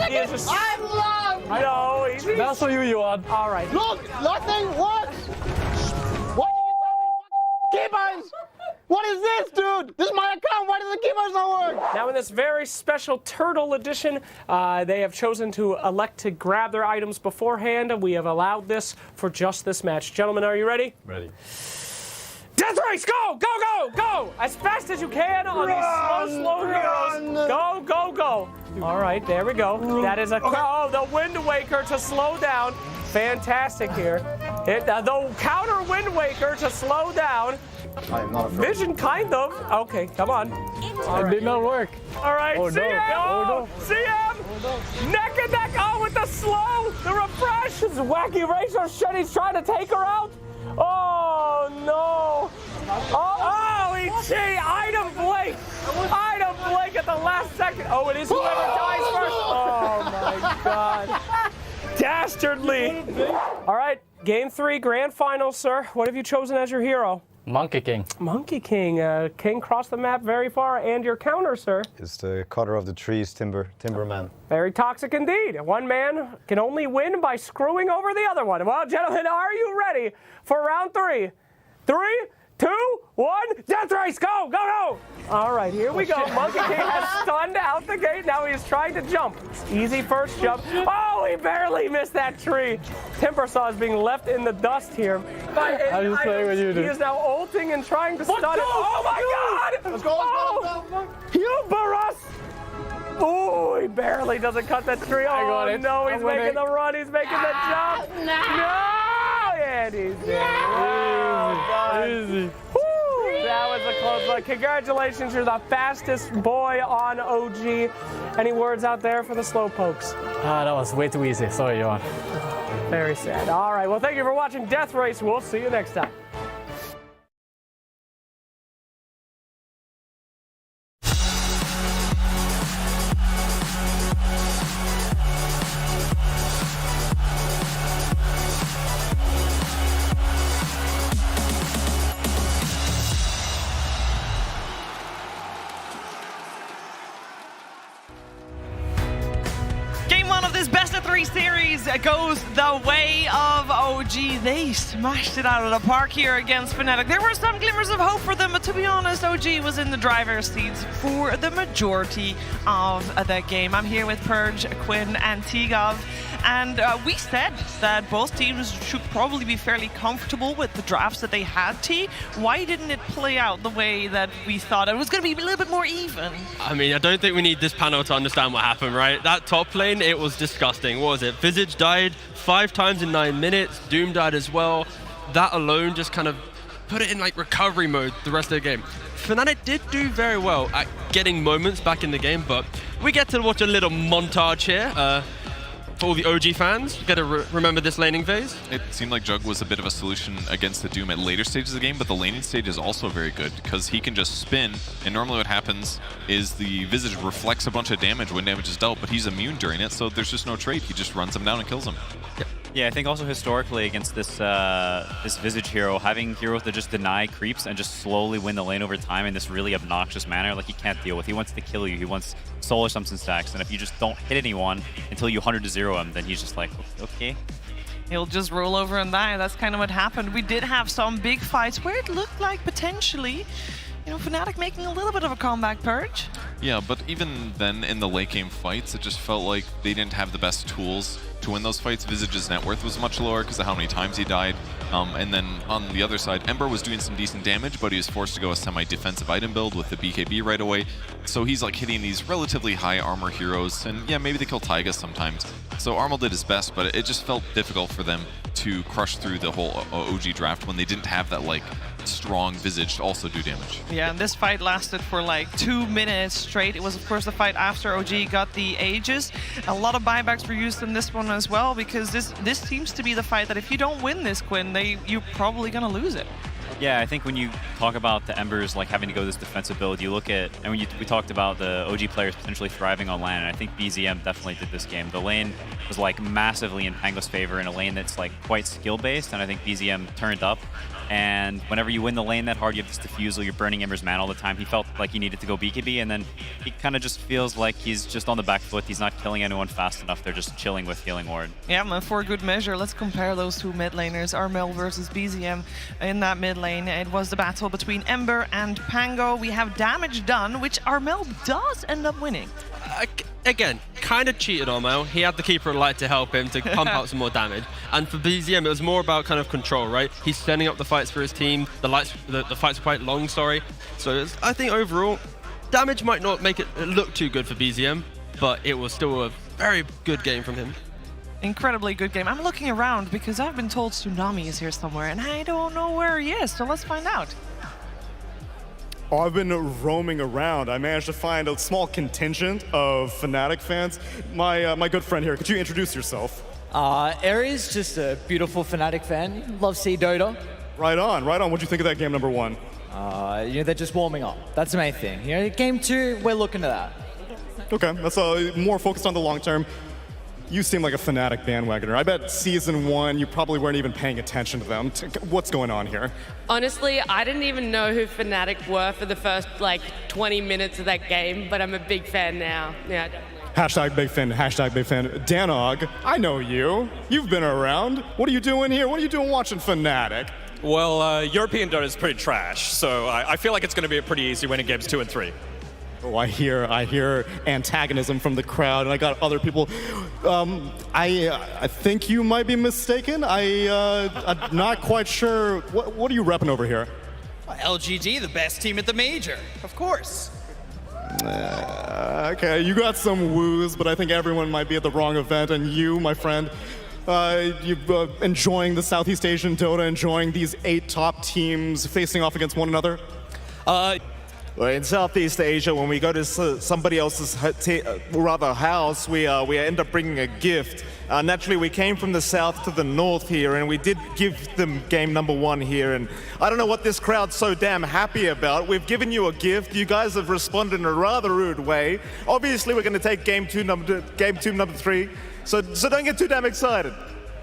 He is just. I'm lost. No, he's. That's for you, Johan. All right. Look, nothing works. Why are you telling me keybinds? What is this, dude? This is my account. Why does the keybinds not work? Now, in this very special Turtle Edition, they have chosen to elect to grab their items beforehand, and we have allowed this for just this match. Gentlemen, are you ready? Ready. Death Race, go, go, go, go! As fast as you can on these slow heroes. Go, go, go. All right, there we go. That is a, oh, the Wind Waker to slow down. Fantastic here. The counter Wind Waker to slow down. I'm not afraid. Vision, kind of. Okay, come on. It did not work. All right, Oh, no. CM! Oh, no. CM! Neck and neck, oh, with the slow, the refresh. This wacky racer shit, he's trying to take her out. Oh, no. Oh, he item blink. Item blink at the last second. Oh, it is whoever dies first. Oh, my God. Dastardly. All right, game 3, grand final, sir. What have you chosen as your hero? Monkey King. Monkey King. King crossed the map very far. And your counter, sir? It's the cutter of the trees, Timberman. Very toxic indeed. One man can only win by screwing over the other one. Well, gentlemen, are you ready for round 3? 3, 2, 1. Death race, go, go, go! All right, here we go. Monkey King has stunned out the gate. Now he's trying to jump. Easy first jump. Oh, he barely missed that tree. Timbersaw is being left in the dust here. I'm just playing with you, dude. He is now ulting and trying to stun it. Oh my God! Let's go, let's go, let's go. Huberus! Oh, he barely doesn't cut that tree. I got Oh it. no, he's I'm making winning. the run. He's making the jump. No! And he's in. Well done. Easy. Woo! That was a close one. Congratulations, you're the fastest boy on OG. Any words out there for the slowpokes? That was way too easy. Sorry, Johan. Very sad. All right, well, thank you for watching Death Race. We'll see you next time. Game 1 of this best of 3 series goes the way of OG. They smashed it out of the park here against Fnatic. There were some glimmers of hope for them, but to be honest, OG was in the driver's seats for the majority of the game. I'm here with Purge, Quinn, and Tigov, and we said that both teams should probably be fairly comfortable with the drafts that they had. T, why didn't it play out the way that we thought? It was going to be a little bit more even. I mean, I don't think we need this panel to understand what happened, right? That top lane, it was disgusting. What was it? Visage died 5 times in 9 minutes. Doom died as well. That alone just kind of put it in like recovery mode the rest of the game. Fnatic did do very well at getting moments back in the game, but we get to watch a little montage here. For all the OG fans, you gotta remember this laning phase. It seemed like Jug was a bit of a solution against the Doom at later stages of the game, but the laning stage is also very good because he can just spin, and normally what happens is the Visage reflects a bunch of damage when damage is dealt, but he's immune during it, so there's just no trade. He just runs him down and kills him. Yeah, I think also historically against this this Visage hero, having heroes that just deny creeps and just slowly win the lane over time in this really obnoxious manner, like he can't deal with. He wants to kill you. He wants solar something stacks, and if you just don't hit anyone until you 100-0 him, then he's just like, okay. He'll just roll over and die. That's kind of what happened. We did have some big fights where it looked like potentially, you know, Fnatic making a little bit of a comeback, Purge. Yeah, but even then in the late game fights, it just felt like they didn't have the best tools to win those fights. Visage's net worth was much lower because of how many times he died. And then on the other side, Ember was doing some decent damage, but he was forced to go a semi-defensive item build with the BKB right away. So he's like hitting these relatively high armor heroes, and yeah, maybe they kill Taiga sometimes. So Armel did his best, but it just felt difficult for them to crush through the whole OG draft when they didn't have that like strong Visage to also do damage. Yeah, and this fight lasted for like 2 minutes straight. It was of course the fight after OG got the Aegis. A lot of buybacks were used in this one as well, because this seems to be the fight that if you don't win this, Quinn, you're probably gonna lose it. Yeah, I think when you talk about the Embers like having to go this defensive build, you look at, and when we talked about the OG players potentially thriving on lane, and I think BZM definitely did this game. The lane was like massively in Pango's favor in a lane that's like quite skill-based, and I think BZM turned up. And whenever you win the lane that hard, you have this diffusal, you're burning Ember's mana all the time. He felt like he needed to go BKB, and then he kind of just feels like he's just on the back foot. He's not killing anyone fast enough. They're just chilling with Healing Ward. Yeah, and for good measure, let's compare those two mid laners, Armel versus BZM in that mid lane. It was the battle between Ember and Pango. We have damage done, which Armel does end up winning. Again, kind of cheated Armel. He had the Keeper of Light to help him to pump out some more damage. And for BZM, it was more about kind of control, right? He's setting up the fights for his team. The fights are quite long, sorry. So I think overall, damage might not make it look too good for BZM, but it was still a very good game from him. Incredibly good game. I'm looking around because I've been told Tsunami is here somewhere, and I don't know where he is, so let's find out. Oh, I've been roaming around. I managed to find a small contingent of Fnatic fans. My good friend here, could you introduce yourself? Aries, just a beautiful Fnatic fan. Love see Dota. Right on, right on. What'd you think of that game number 1? You know, they're just warming up. That's the main thing. You know, game 2, we're looking at that. Okay, that's more focused on the long term. You seem like a Fnatic bandwagoner. I bet season 1, you probably weren't even paying attention to them. What's going on here? Honestly, I didn't even know who Fnatic were for the first, 20 minutes of that game, but I'm a big fan now. Yeah, definitely. #big fan, #big fan. Danog, I know you. You've been around. What are you doing here? What are you doing watching Fnatic? Well, European Dota is pretty trash, so I feel like it's going to be a pretty easy win in games 2 and 3. Oh, I hear antagonism from the crowd, and I got other people. I think you might be mistaken. I'm not quite sure. What are you repping over here? LGD, the best team at the major, of course. Okay, you got some woos, but I think everyone might be at the wrong event, and you, my friend, you enjoying the Southeast Asian Dota, enjoying these 8 top teams facing off against one another? Well, in Southeast Asia, when we go to somebody else's house, we end up bringing a gift. Naturally, we came from the south to the north here, and we did give them game number 1 here. And I don't know what this crowd's so damn happy about. We've given you a gift. You guys have responded in a rather rude way. Obviously, we're going to take game two, number 3. So don't get too damn excited.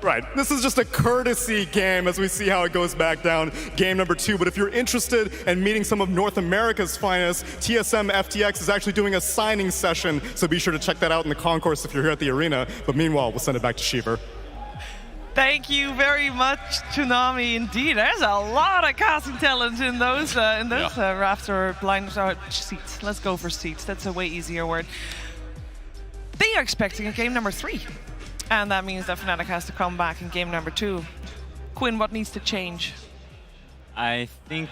Right, this is just a courtesy game as we see how it goes back down game number 2. But if you're interested in meeting some of North America's finest, TSM FTX is actually doing a signing session, so be sure to check that out in the concourse if you're here at the arena. But meanwhile, we'll send it back to Shiver. Thank you very much, Tsunami. Indeed, there's a lot of casting talent in those rafts or blind seats. Let's go for seats. That's a way easier word. They are expecting a game number 3. And that means that Fnatic has to come back in game number 2. Quinn, what needs to change? I mean,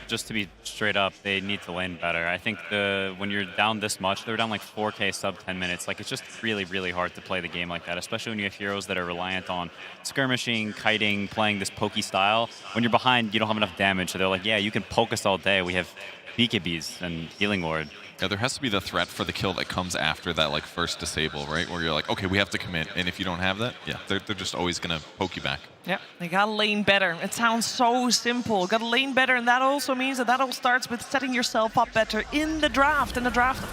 just to be straight up, they need to lane better. I think when you're down this much, they're down like 4K sub 10 minutes. Like, it's just really, really hard to play the game like that, especially when you have heroes that are reliant on skirmishing, kiting, playing this pokey style. When you're behind, you don't have enough damage. So they're like, yeah, you can poke us all day. We have BKBs and Healing Ward. Yeah, there has to be the threat for the kill that comes after that like first disable, right? Where you're like, okay, we have to commit, and if you don't have that, yeah, they're just always gonna poke you back. Yeah, they gotta lane better. It sounds so simple. Gotta lane better, and that also means that all starts with setting yourself up better in the draft of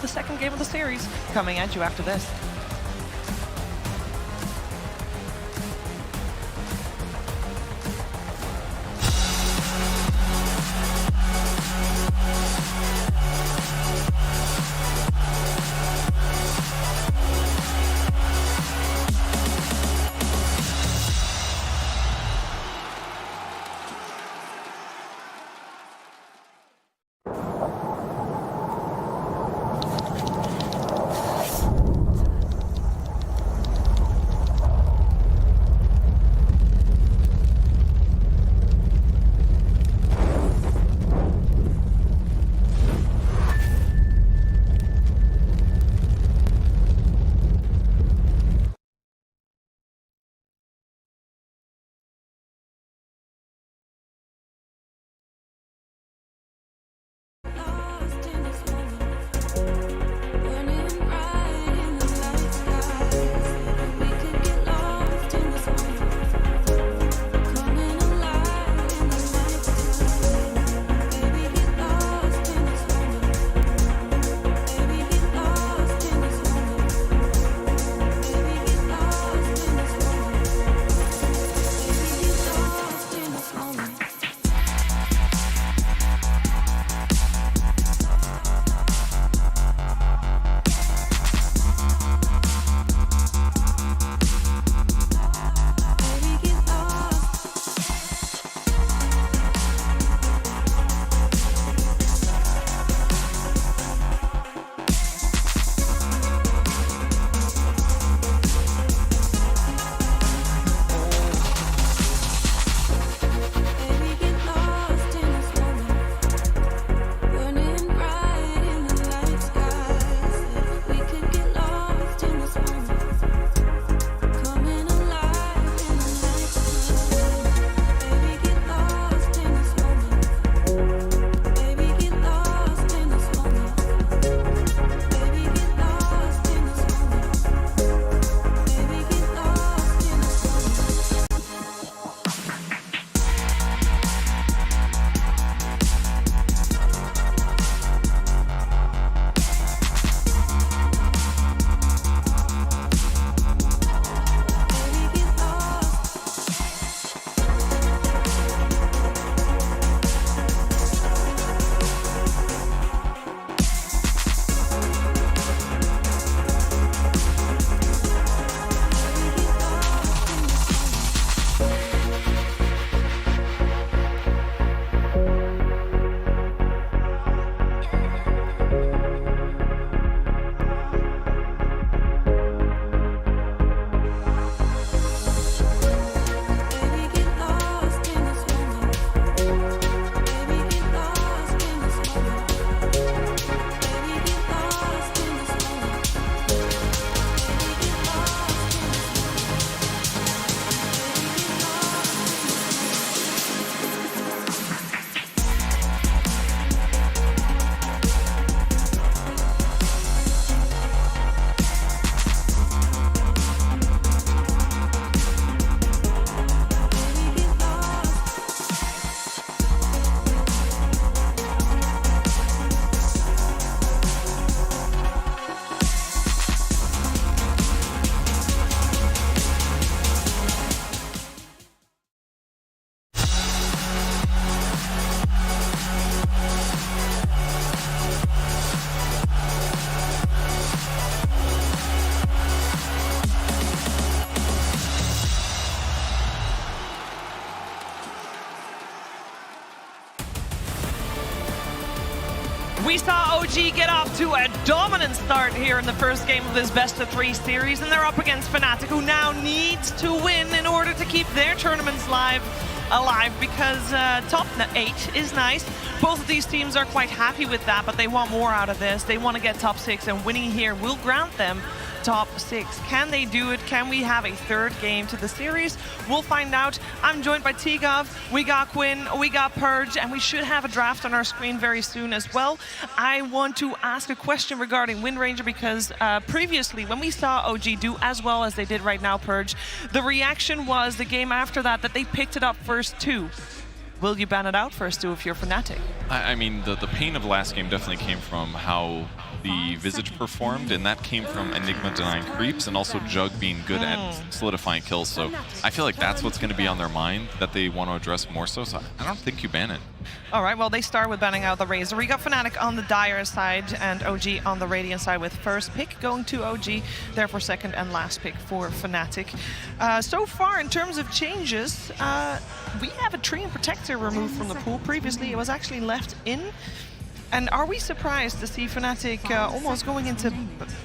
the second game of the series. Coming at you after this. We saw OG get off to a dominant start here in the first game of this best-of-3 series, and they're up against Fnatic, who now needs to win in order to keep their tournaments alive, because top 8 is nice. Both of these teams are quite happy with that, but they want more out of this. They want to get top 6, and winning here will grant them top 6. Can they do it? Can we have a third game to the series? We'll find out. I'm joined by Tigov, we got Quinn, we got Purge, and we should have a draft on our screen very soon as well. I want to ask a question regarding Wind Ranger, because previously when we saw OG do as well as they did right now, Purge, the reaction was the game after that they picked it up first 2. Will you ban it out first 2 if you're Fnatic? I mean, the pain of last game definitely came from how the Visage performed, and that came from Enigma denying creeps and also Jug being good at solidifying kills. So I feel like that's what's going to be on their mind that they want to address more so. So I don't think you ban it. All right, well, they start with banning out the Razor. We got Fnatic on the Dire side and OG on the Radiant side, with first pick going to OG, therefore second and last pick for Fnatic. So far, in terms of changes, we have a Tree and Protector removed from the pool. Previously, it was actually left in. And are we surprised to see Fnatic almost going into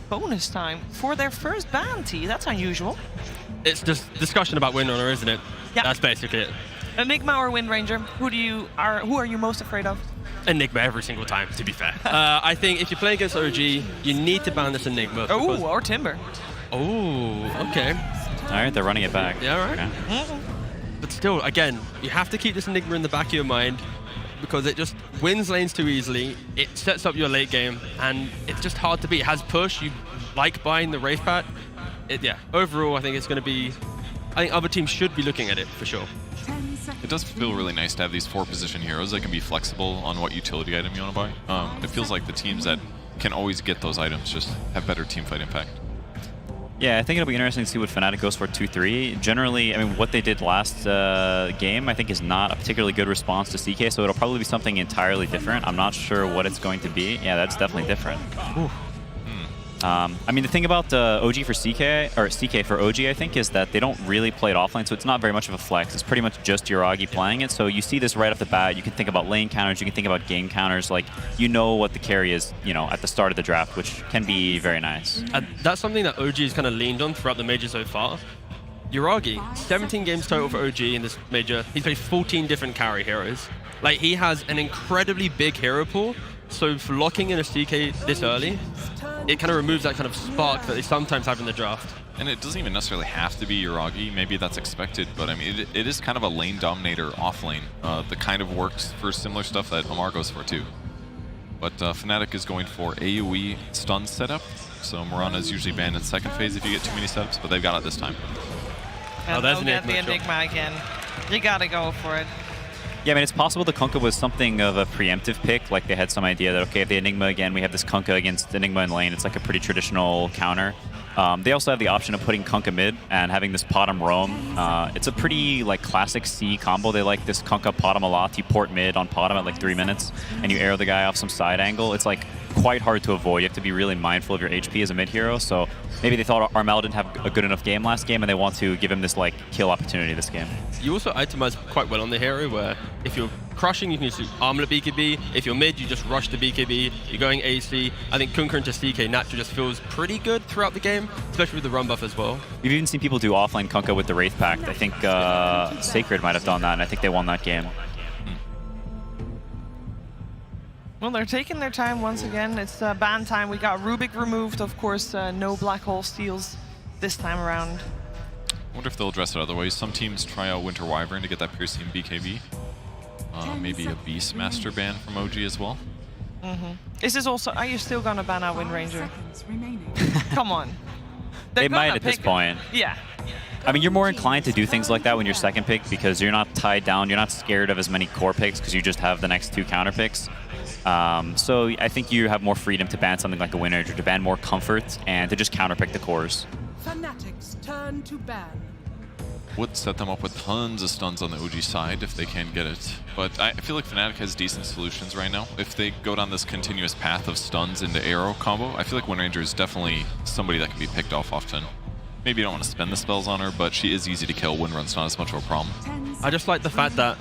bonus time for their first ban, T? That's unusual. It's just discussion about Wind Runner, isn't it? Yeah. That's basically it. Enigma or Wind Ranger? Who are you most afraid of? Enigma every single time, to be fair. I think if you play against OG, you need to ban this Enigma. Oh, or Timber. Oh, okay. All right, they're running it back. Yeah, all right. Okay. But still, again, you have to keep this Enigma in the back of your mind, because it just wins lanes too easily. It sets up your late game, and it's just hard to beat. It has push. You like buying the Wraith Pat. Yeah, overall, I think it's going to be... I think other teams should be looking at it, for sure. It does feel really nice to have these 4-position heroes that can be flexible on what utility item you want to buy. It feels like the teams that can always get those items just have better teamfight impact. Yeah, I think it'll be interesting to see what Fnatic goes for 2-3. Generally, I mean, what they did last game, I think, is not a particularly good response to CK, so it'll probably be something entirely different. I'm not sure what it's going to be. Yeah, that's definitely different. Ooh. I mean, the thing about OG for CK, or CK for OG, I think, is that they don't really play it offlane, so it's not very much of a flex. It's pretty much just Yuragi playing it, so you see this right off the bat. You can think about lane counters, you can think about game counters, like, you know what the carry is, you know, at the start of the draft, which can be very nice. That's something that OG has kind of leaned on throughout the major so far. Yuragi, 17 games total for OG in this major. He's played 14 different carry heroes. Like, he has an incredibly big hero pool, so for locking in a CK this early, it kind of removes that kind of spark that they sometimes have in the draft. And it doesn't even necessarily have to be Yuragi. Maybe that's expected, but I mean, it is kind of a lane dominator off lane. The kind of works for similar stuff that Omar goes for too. But Fnatic is going for AoE stun setup. So Mirana is usually banned in second phase if you get too many setups, but they've got it this time. And there's the Enigma again. You gotta go for it. Yeah, I mean, it's possible the Kunkka was something of a preemptive pick. Like, they had some idea that, okay, if the Enigma again, we have this Kunkka against Enigma in lane. It's like a pretty traditional counter. They also have the option of putting Kunkka mid and having this Potom roam. It's a pretty, like, classic C combo. They like this Kunkka Potom a lot. You port mid on Potom at, like, 3 minutes, and you arrow the guy off some side angle. It's, like, quite hard to avoid. You have to be really mindful of your HP as a mid hero. So maybe they thought Armel didn't have a good enough game last game, and they want to give him this, like, kill opportunity this game. You also itemize quite well on the hero, where if you're crushing, you can use armlet BKB. If you're mid, you just rush the BKB. You're going AC. I think Kunkka into CK naturally just feels pretty good throughout the game, especially with the run buff as well. We've even seen people do offlane Kunkka with the Wraith Pact. I think Sacred might have done that, and I think they won that game. Well, they're taking their time once again. It's ban time. We got Rubik removed, of course. No Black Hole steals this time around. I wonder if they'll address it other ways. Some teams try out Winter Wyvern to get that piercing BKB. Maybe a Beastmaster ban from OG as well. Is this also... Are you still gonna ban out Wind Ranger? Come on. They might at this point. Yeah. I mean, you're more inclined to do things like that when you're second pick, because you're not tied down. You're not scared of as many core picks because you just have the next 2 counter picks. So I think you have more freedom to ban something like a Wind Ranger, to ban more comfort, and to just counterpick the cores. Fnatic's turn to ban. Would set them up with tons of stuns on the OG side if they can get it. But I feel like Fnatic has decent solutions right now. If they go down this continuous path of stuns into arrow combo, I feel like Wind Ranger is definitely somebody that can be picked off often. Maybe you don't want to spend the spells on her, but she is easy to kill. Wind Run's not as much of a problem. I just like the fact that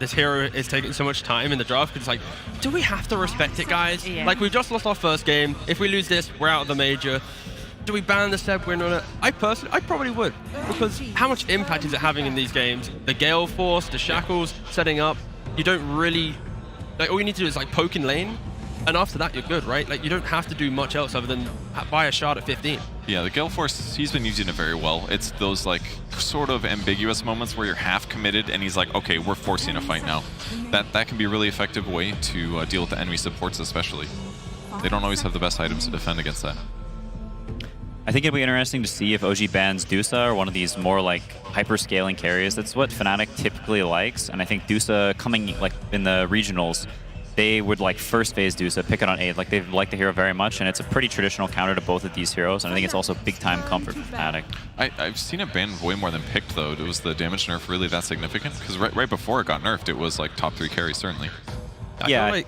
this hero is taking so much time in the draft, because it's like, do we have to respect it, guys? Yeah. Like, we've just lost our first game. If we lose this, we're out of the major. Do we ban the Seb win on it? I probably would, because how much impact is it having in these games? The Gale Force, the Shackles, setting up. You don't really, like, all you need to do is like poke in lane, and after that you're good, right? Like, you don't have to do much else other than buy a shard at 15. Yeah, the Gale Force, he's been using it very well. It's those like sort of ambiguous moments where you're half committed and he's like, okay, we're forcing a fight now. That can be a really effective way to deal with the enemy supports especially. They don't always have the best items to defend against that. I think it'd be interesting to see if OG bans Dusa or one of these more like hyper-scaling carries. That's what Fnatic typically likes, and I think Dusa coming like in the regionals, they would like first phase Dusa, pick it on 8. Like, they like the hero very much, and it's a pretty traditional counter to both of these heroes, and I think it's also big time comfort for Fnatic. I've seen it banned way more than picked though. Was the damage nerf really that significant? Because right before it got nerfed, it was like top 3 carries certainly. Yeah. Like,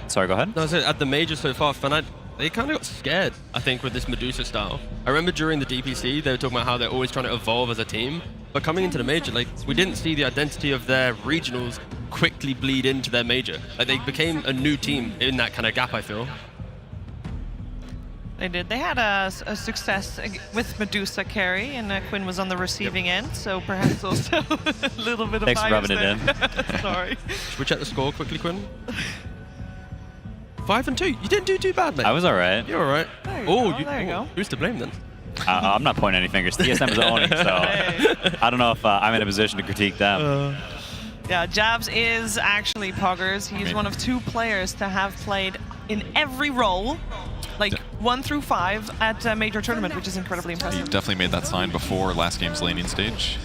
sorry, go ahead. No, so at the major so far, Fnatic, they kind of got scared, I think, with this Medusa style. I remember during the DPC, they were talking about how they're always trying to evolve as a team. But coming into the major, like, we didn't see the identity of their regionals quickly bleed into their major. Like, they became a new team in that kind of gap, I feel. They did. They had a success with Medusa carry, and Quinn was on the receiving end, so perhaps also a little bit of Thanks for bias rubbing there. it in. Sorry. Should we check the score quickly, Quinn? 5-2. You didn't do too bad, mate. I was all right. You're all right. There you Oh, go. There you go. Who's to blame then? I'm not pointing any fingers. TSM is owning, so I don't know if I'm in a position to critique them. Yeah, Jabs is actually Poggers. He's one of 2 players to have played in every role, like 1 through 5 at a major tournament, which is incredibly He impressive. definitely made that sign before last game's laning stage.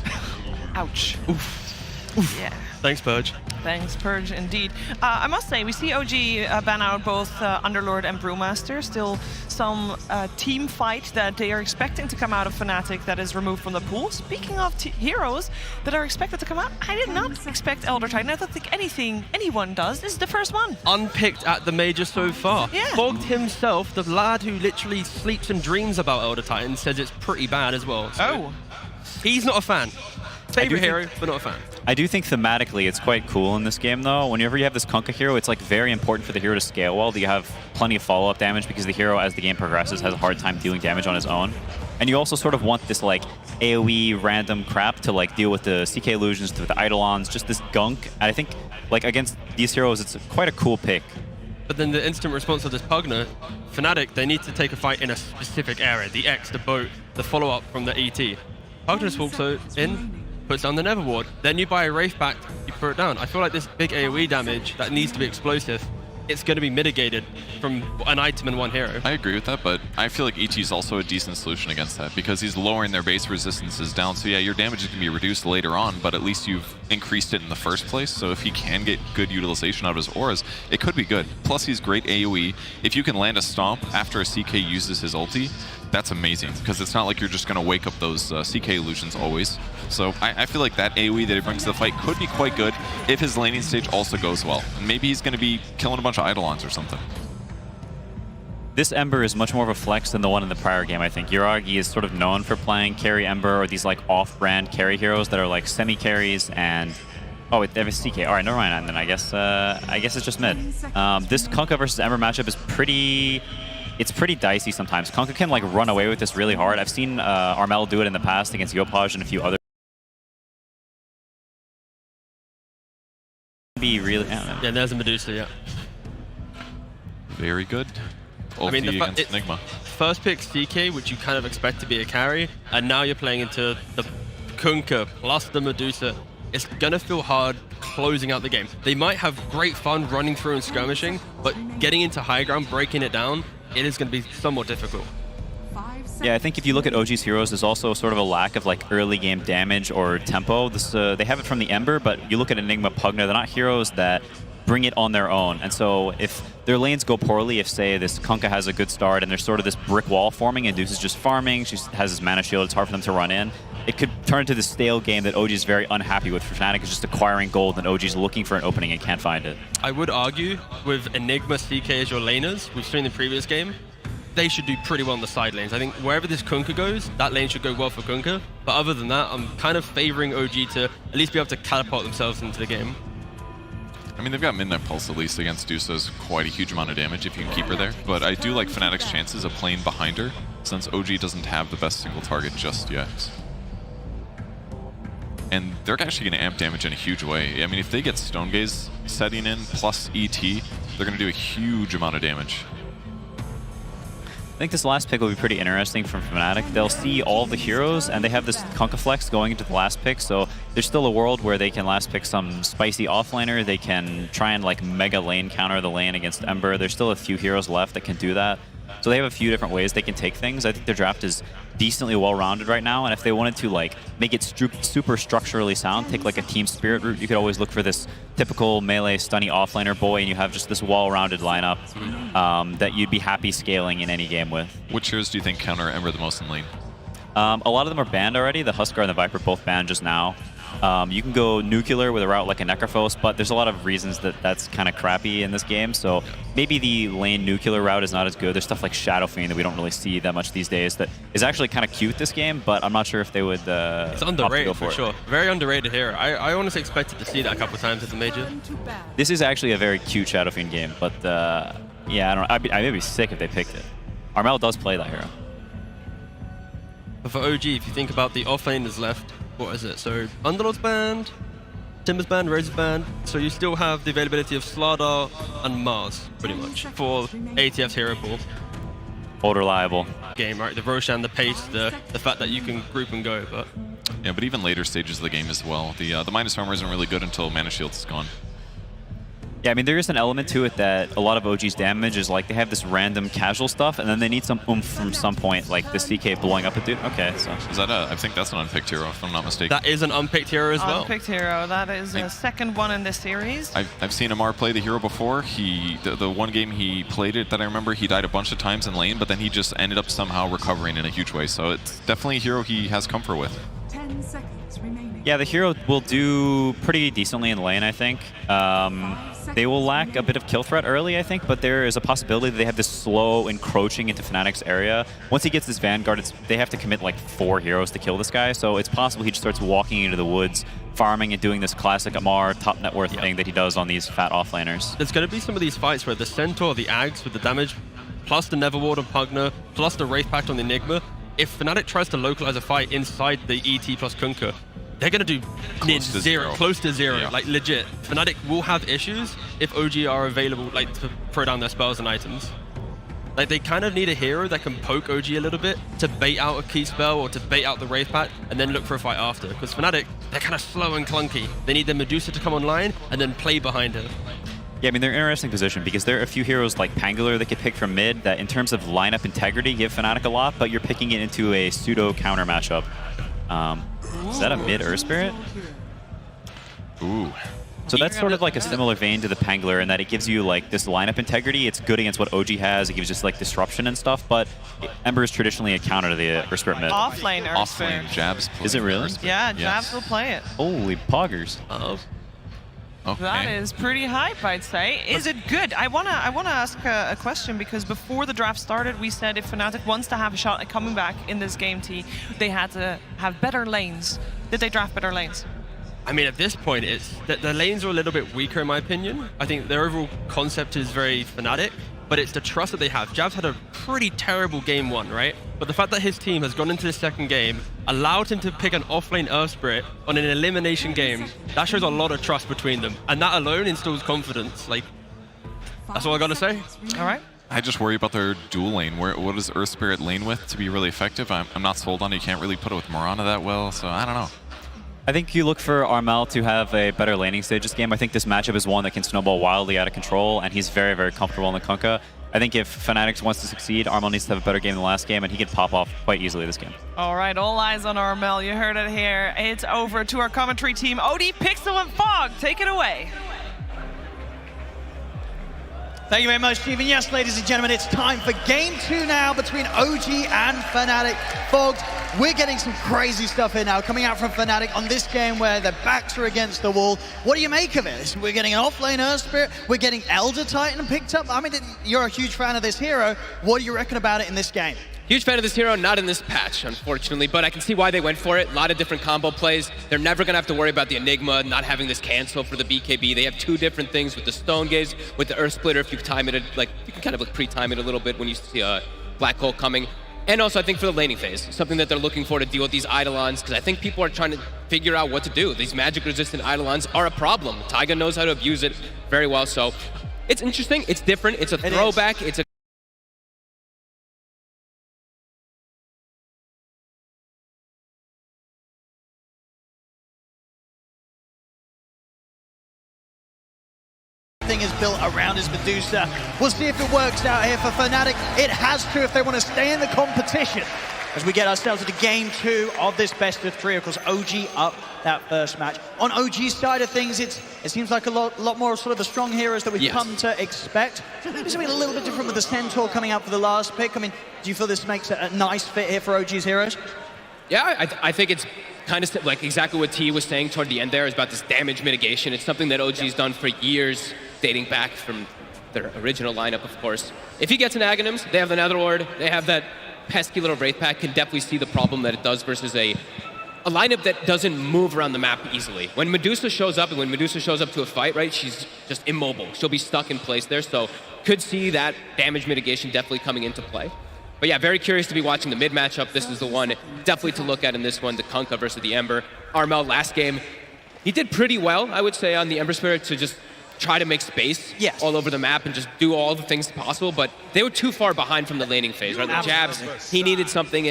Ouch. Oof. Yeah. Thanks, Purge. Thanks, Purge, indeed. I must say, we see OG ban out both Underlord and Brewmaster. Still some team fight that they are expecting to come out of Fnatic that is removed from the pool. Speaking of heroes that are expected to come out, I did not expect Elder Titan. I don't think anyone does. This is the first one. Unpicked at the major so far. Yeah. Fogged himself, the lad who literally sleeps and dreams about Elder Titan, says it's pretty bad as well. So he's not a fan. Favorite hero, but not a fan. I do think thematically it's quite cool in this game, though. Whenever you have this Kunkka hero, it's like very important for the hero to scale well. That you have plenty of follow-up damage, because the hero, as the game progresses, has a hard time dealing damage on his own. And you also sort of want this like AoE random crap to like deal with the CK illusions, with the Eidolons, just this gunk. And I think like against these heroes, it's quite a cool pick. But then the instant response of this Pugner, Fnatic, they need to take a fight in a specific area. The X, the boat, the follow-up from the ET. Pugner just walks in, puts down the Nether Ward. Then you buy a Wraith back, you put it down. I feel like this big AoE damage that needs to be explosive, it's going to be mitigated from an item and 1 hero. I agree with that, but I feel like ET is also a decent solution against that, because he's lowering their base resistances down. So yeah, your damage is going to be reduced later on, but at least you've increased it in the first place. So if he can get good utilization out of his auras, it could be good. Plus he's great AoE. If you can land a stomp after a CK uses his ulti, that's amazing, because it's not like you're just going to wake up those CK illusions always. So I feel like that AoE that he brings to the fight could be quite good if his laning stage also goes well. And maybe he's going to be killing a bunch of Eidolons or something. This Ember is much more of a flex than the one in the prior game, I think. Yuragi is sort of known for playing carry Ember, or these like off-brand carry heroes that are like semi-carries and... Oh, they have a CK. All right, never mind. And then I guess it's just mid. This Kunkka versus Ember matchup is pretty... It's pretty dicey sometimes. Kunkka can like run away with this really hard. I've seen Armel do it in the past against Yopaj and a few other. Be really. Yeah, there's a Medusa. Yeah. Very good. I mean, against Enigma. First pick CK, which you kind of expect to be a carry, and now you're playing into the Kunkka plus the Medusa. It's gonna feel hard closing out the game. They might have great fun running through and skirmishing, but getting into high ground, breaking it down, it is going to be somewhat difficult. Yeah, I think if you look at OG's heroes, there's also sort of a lack of like early game damage or tempo. This, they have it from the Ember, but you look at Enigma, Pugner, they're not heroes that bring it on their own. And so if their lanes go poorly, if say this Kunkka has a good start and there's sort of this brick wall forming and Deuce is just farming, she has his mana shield, it's hard for them to run in, it could turn into this stale game that OG is very unhappy with. For Fnatic is just acquiring gold and OG is looking for an opening and can't find it. I would argue with Enigma, CK as your laners, we've seen in the previous game, they should do pretty well in the side lanes. I think wherever this Kunkka goes, that lane should go well for Kunkka. But other than that, I'm kind of favoring OG to at least be able to catapult themselves into the game. I mean, they've got Midnight Pulse at least against Dusa's quite a huge amount of damage if you can keep her there. But I do like Fnatic's chances of playing behind her, since OG doesn't have the best single target just yet. And they're actually going to amp damage in a huge way. I mean, if they get Stone Gaze setting in plus ET, they're going to do a huge amount of damage. I think this last pick will be pretty interesting from Fnatic. They'll see all the heroes, and they have this Kunkka flex going into the last pick, so there's still a world where they can last pick some spicy offlaner. They can try and like mega lane counter the lane against Ember. There's still a few heroes left that can do that. So they have a few different ways they can take things. I think their draft is decently well-rounded right now, and if they wanted to like make it super structurally sound, take like a team spirit route, you could always look for this typical melee stunny offlaner boy, and you have just this well-rounded lineup that you'd be happy scaling in any game with. Which heroes do you think counter Ember the most in lane? A lot of them are banned already. The Huskar and the Viper both banned just now. You can go nuclear with a route like a Necrophos, but there's a lot of reasons that that's kind of crappy in this game. So maybe the lane nuclear route is not as good. There's stuff like Shadow Fiend that we don't really see that much these days that is actually kind of cute this game, but I'm not sure if they would it's underrated for sure. Very underrated here. I honestly expected to see that a couple of times at the major. This is actually a very cute Shadow Fiend game, but yeah, I don't know. I'd be sick if they picked it. Armel does play that hero. But for OG, if you think about the offlaners left, what is it? So Underlord's banned, Timber's banned, Razor's banned. So you still have the availability of Slardar and Mars, pretty much, for ATF's hero pool. Old reliable. Game, right? The Roshan, the pace, the fact that you can group and go, but... Yeah, but even later stages of the game as well. The minus armor isn't really good until Mana Shield is gone. Yeah, I mean, there is an element to it that a lot of OG's damage is like they have this random casual stuff, and then they need some oomph from some point, like the CK blowing up a dude. Okay, so... Is that I think that's an unpicked hero, if I'm not mistaken. That is an unpicked hero as well. Unpicked hero. That is the second one in this series. I've seen Amar play the hero before. The one game he played it that I remember, he died a bunch of times in lane, but then he just ended up somehow recovering in a huge way. So it's definitely a hero he has comfort with. 10 seconds remaining. Yeah, the hero will do pretty decently in lane, I think. They will lack a bit of kill threat early, I think, but there is a possibility that they have this slow encroaching into Fnatic's area. Once he gets this Vanguard, they have to commit like 4 heroes to kill this guy, so it's possible he just starts walking into the woods, farming and doing this classic Amar top net worth thing that he does on these fat offlaners. There's going to be some of these fights where the Centaur, the Ags with the damage, plus the Neverward on Pugna, plus the Wraith Pact on the Enigma, if Fnatic tries to localize a fight inside the ET plus Kunkka, they're going to do close to zero, yeah. Like legit. Fnatic will have issues if OG are available, like to throw down their spells and items. Like they kind of need a hero that can poke OG a little bit to bait out a key spell or to bait out the Wraith Pact and then look for a fight after. Because Fnatic, they're kind of slow and clunky. They need the Medusa to come online and then play behind her. Yeah, I mean, they're in an interesting position because there are a few heroes like Pangolin that could pick from mid that in terms of lineup integrity give Fnatic a lot, but you're picking it into a pseudo counter matchup. Is that a mid Earth Spirit? Ooh. So that's sort of like a similar vein to the Pangolin in that it gives you like this lineup integrity. It's good against what OG has. It gives just like disruption and stuff, but Ember is traditionally a counter to the Earth Spirit mid. Offlane Earth Spirit. Offlane Jabs. Is it really? Yeah, Jabs will play it. Holy poggers. Okay. That is pretty hype, I'd say. Is it good? I wanna ask a question because before the draft started, we said if Fnatic wants to have a shot at coming back in this game, they had to have better lanes. Did they draft better lanes? I mean, at this point, it's the lanes are a little bit weaker in my opinion. I think their overall concept is very Fnatic, but it's the trust that they have. Jabs had a pretty terrible game 1, right? But the fact that his team has gone into the second game, allowed him to pick an offlane Earth Spirit on an elimination game, that shows a lot of trust between them. And that alone instills confidence. Like, that's all I gotta say. All right. I just worry about their dual lane. What does Earth Spirit lane with to be really effective? I'm not sold on it. You can't really put it with Morana that well, so I don't know. I think you look for Armel to have a better laning stage this game. I think this matchup is one that can snowball wildly out of control, and he's very, very comfortable in the Kunkka. I think if Fnatic wants to succeed, Armel needs to have a better game than the last game, and he can pop off quite easily this game. All right, all eyes on Armel. You heard it here. It's over to our commentary team. OD, Pixel, and Fog, take it away. Thank you very much, Stephen. Yes, ladies and gentlemen, it's time for Game 2 now between OG and Fnatic. Fogs, we're getting some crazy stuff here now coming out from Fnatic on this game where their backs are against the wall. What do you make of it? We're getting an offlane Earth Spirit. We're getting Elder Titan picked up. I mean, you're a huge fan of this hero. What do you reckon about it in this game? Huge fan of this hero, not in this patch, unfortunately, but I can see why they went for it. A lot of different combo plays. They're never gonna have to worry about the Enigma, not having this cancel for the BKB. They have two different things with the Stone Gaze, with the Earth Splitter. If you time it, like, you can kind of like pre-time it a little bit when you see a Black Hole coming. And also, I think for the laning phase, something that they're looking for to deal with these Eidolons, because I think people are trying to figure out what to do. These magic-resistant Eidolons are a problem. Taiga knows how to abuse it very well, so it's interesting, it's different, it's a throwback, it's a thing is built around his Medusa. We'll see if it works out here for Fnatic. It has to if they want to stay in the competition. As we get ourselves into game 2 of this best of 3, of course, OG up that first match. On OG's side of things, it seems like a lot more sort of the strong heroes that we've come to expect. Maybe something a little bit different with the Centaur coming out for the last pick. I mean, do you feel this makes a nice fit here for OG's heroes? Yeah, I think it's kind of like exactly what T was saying toward the end there is about this damage mitigation. It's something that OG's done for years, dating back from their original lineup, of course. If he gets an Aghanims, they have the Netherward, they have that pesky little Wraith Pack, can definitely see the problem that it does versus a lineup that doesn't move around the map easily. When Medusa shows up, and when Medusa shows up to a fight, right, she's just immobile. She'll be stuck in place there, so could see that damage mitigation definitely coming into play. But yeah, very curious to be watching the mid matchup. This is the one definitely to look at in this one, the Kunkka versus the Ember. Armel last game, he did pretty well, I would say, on the Ember Spirit to just try to make space all over the map and just do all the things possible, but they were too far behind from the laning phase, right? The jabs, he needed something,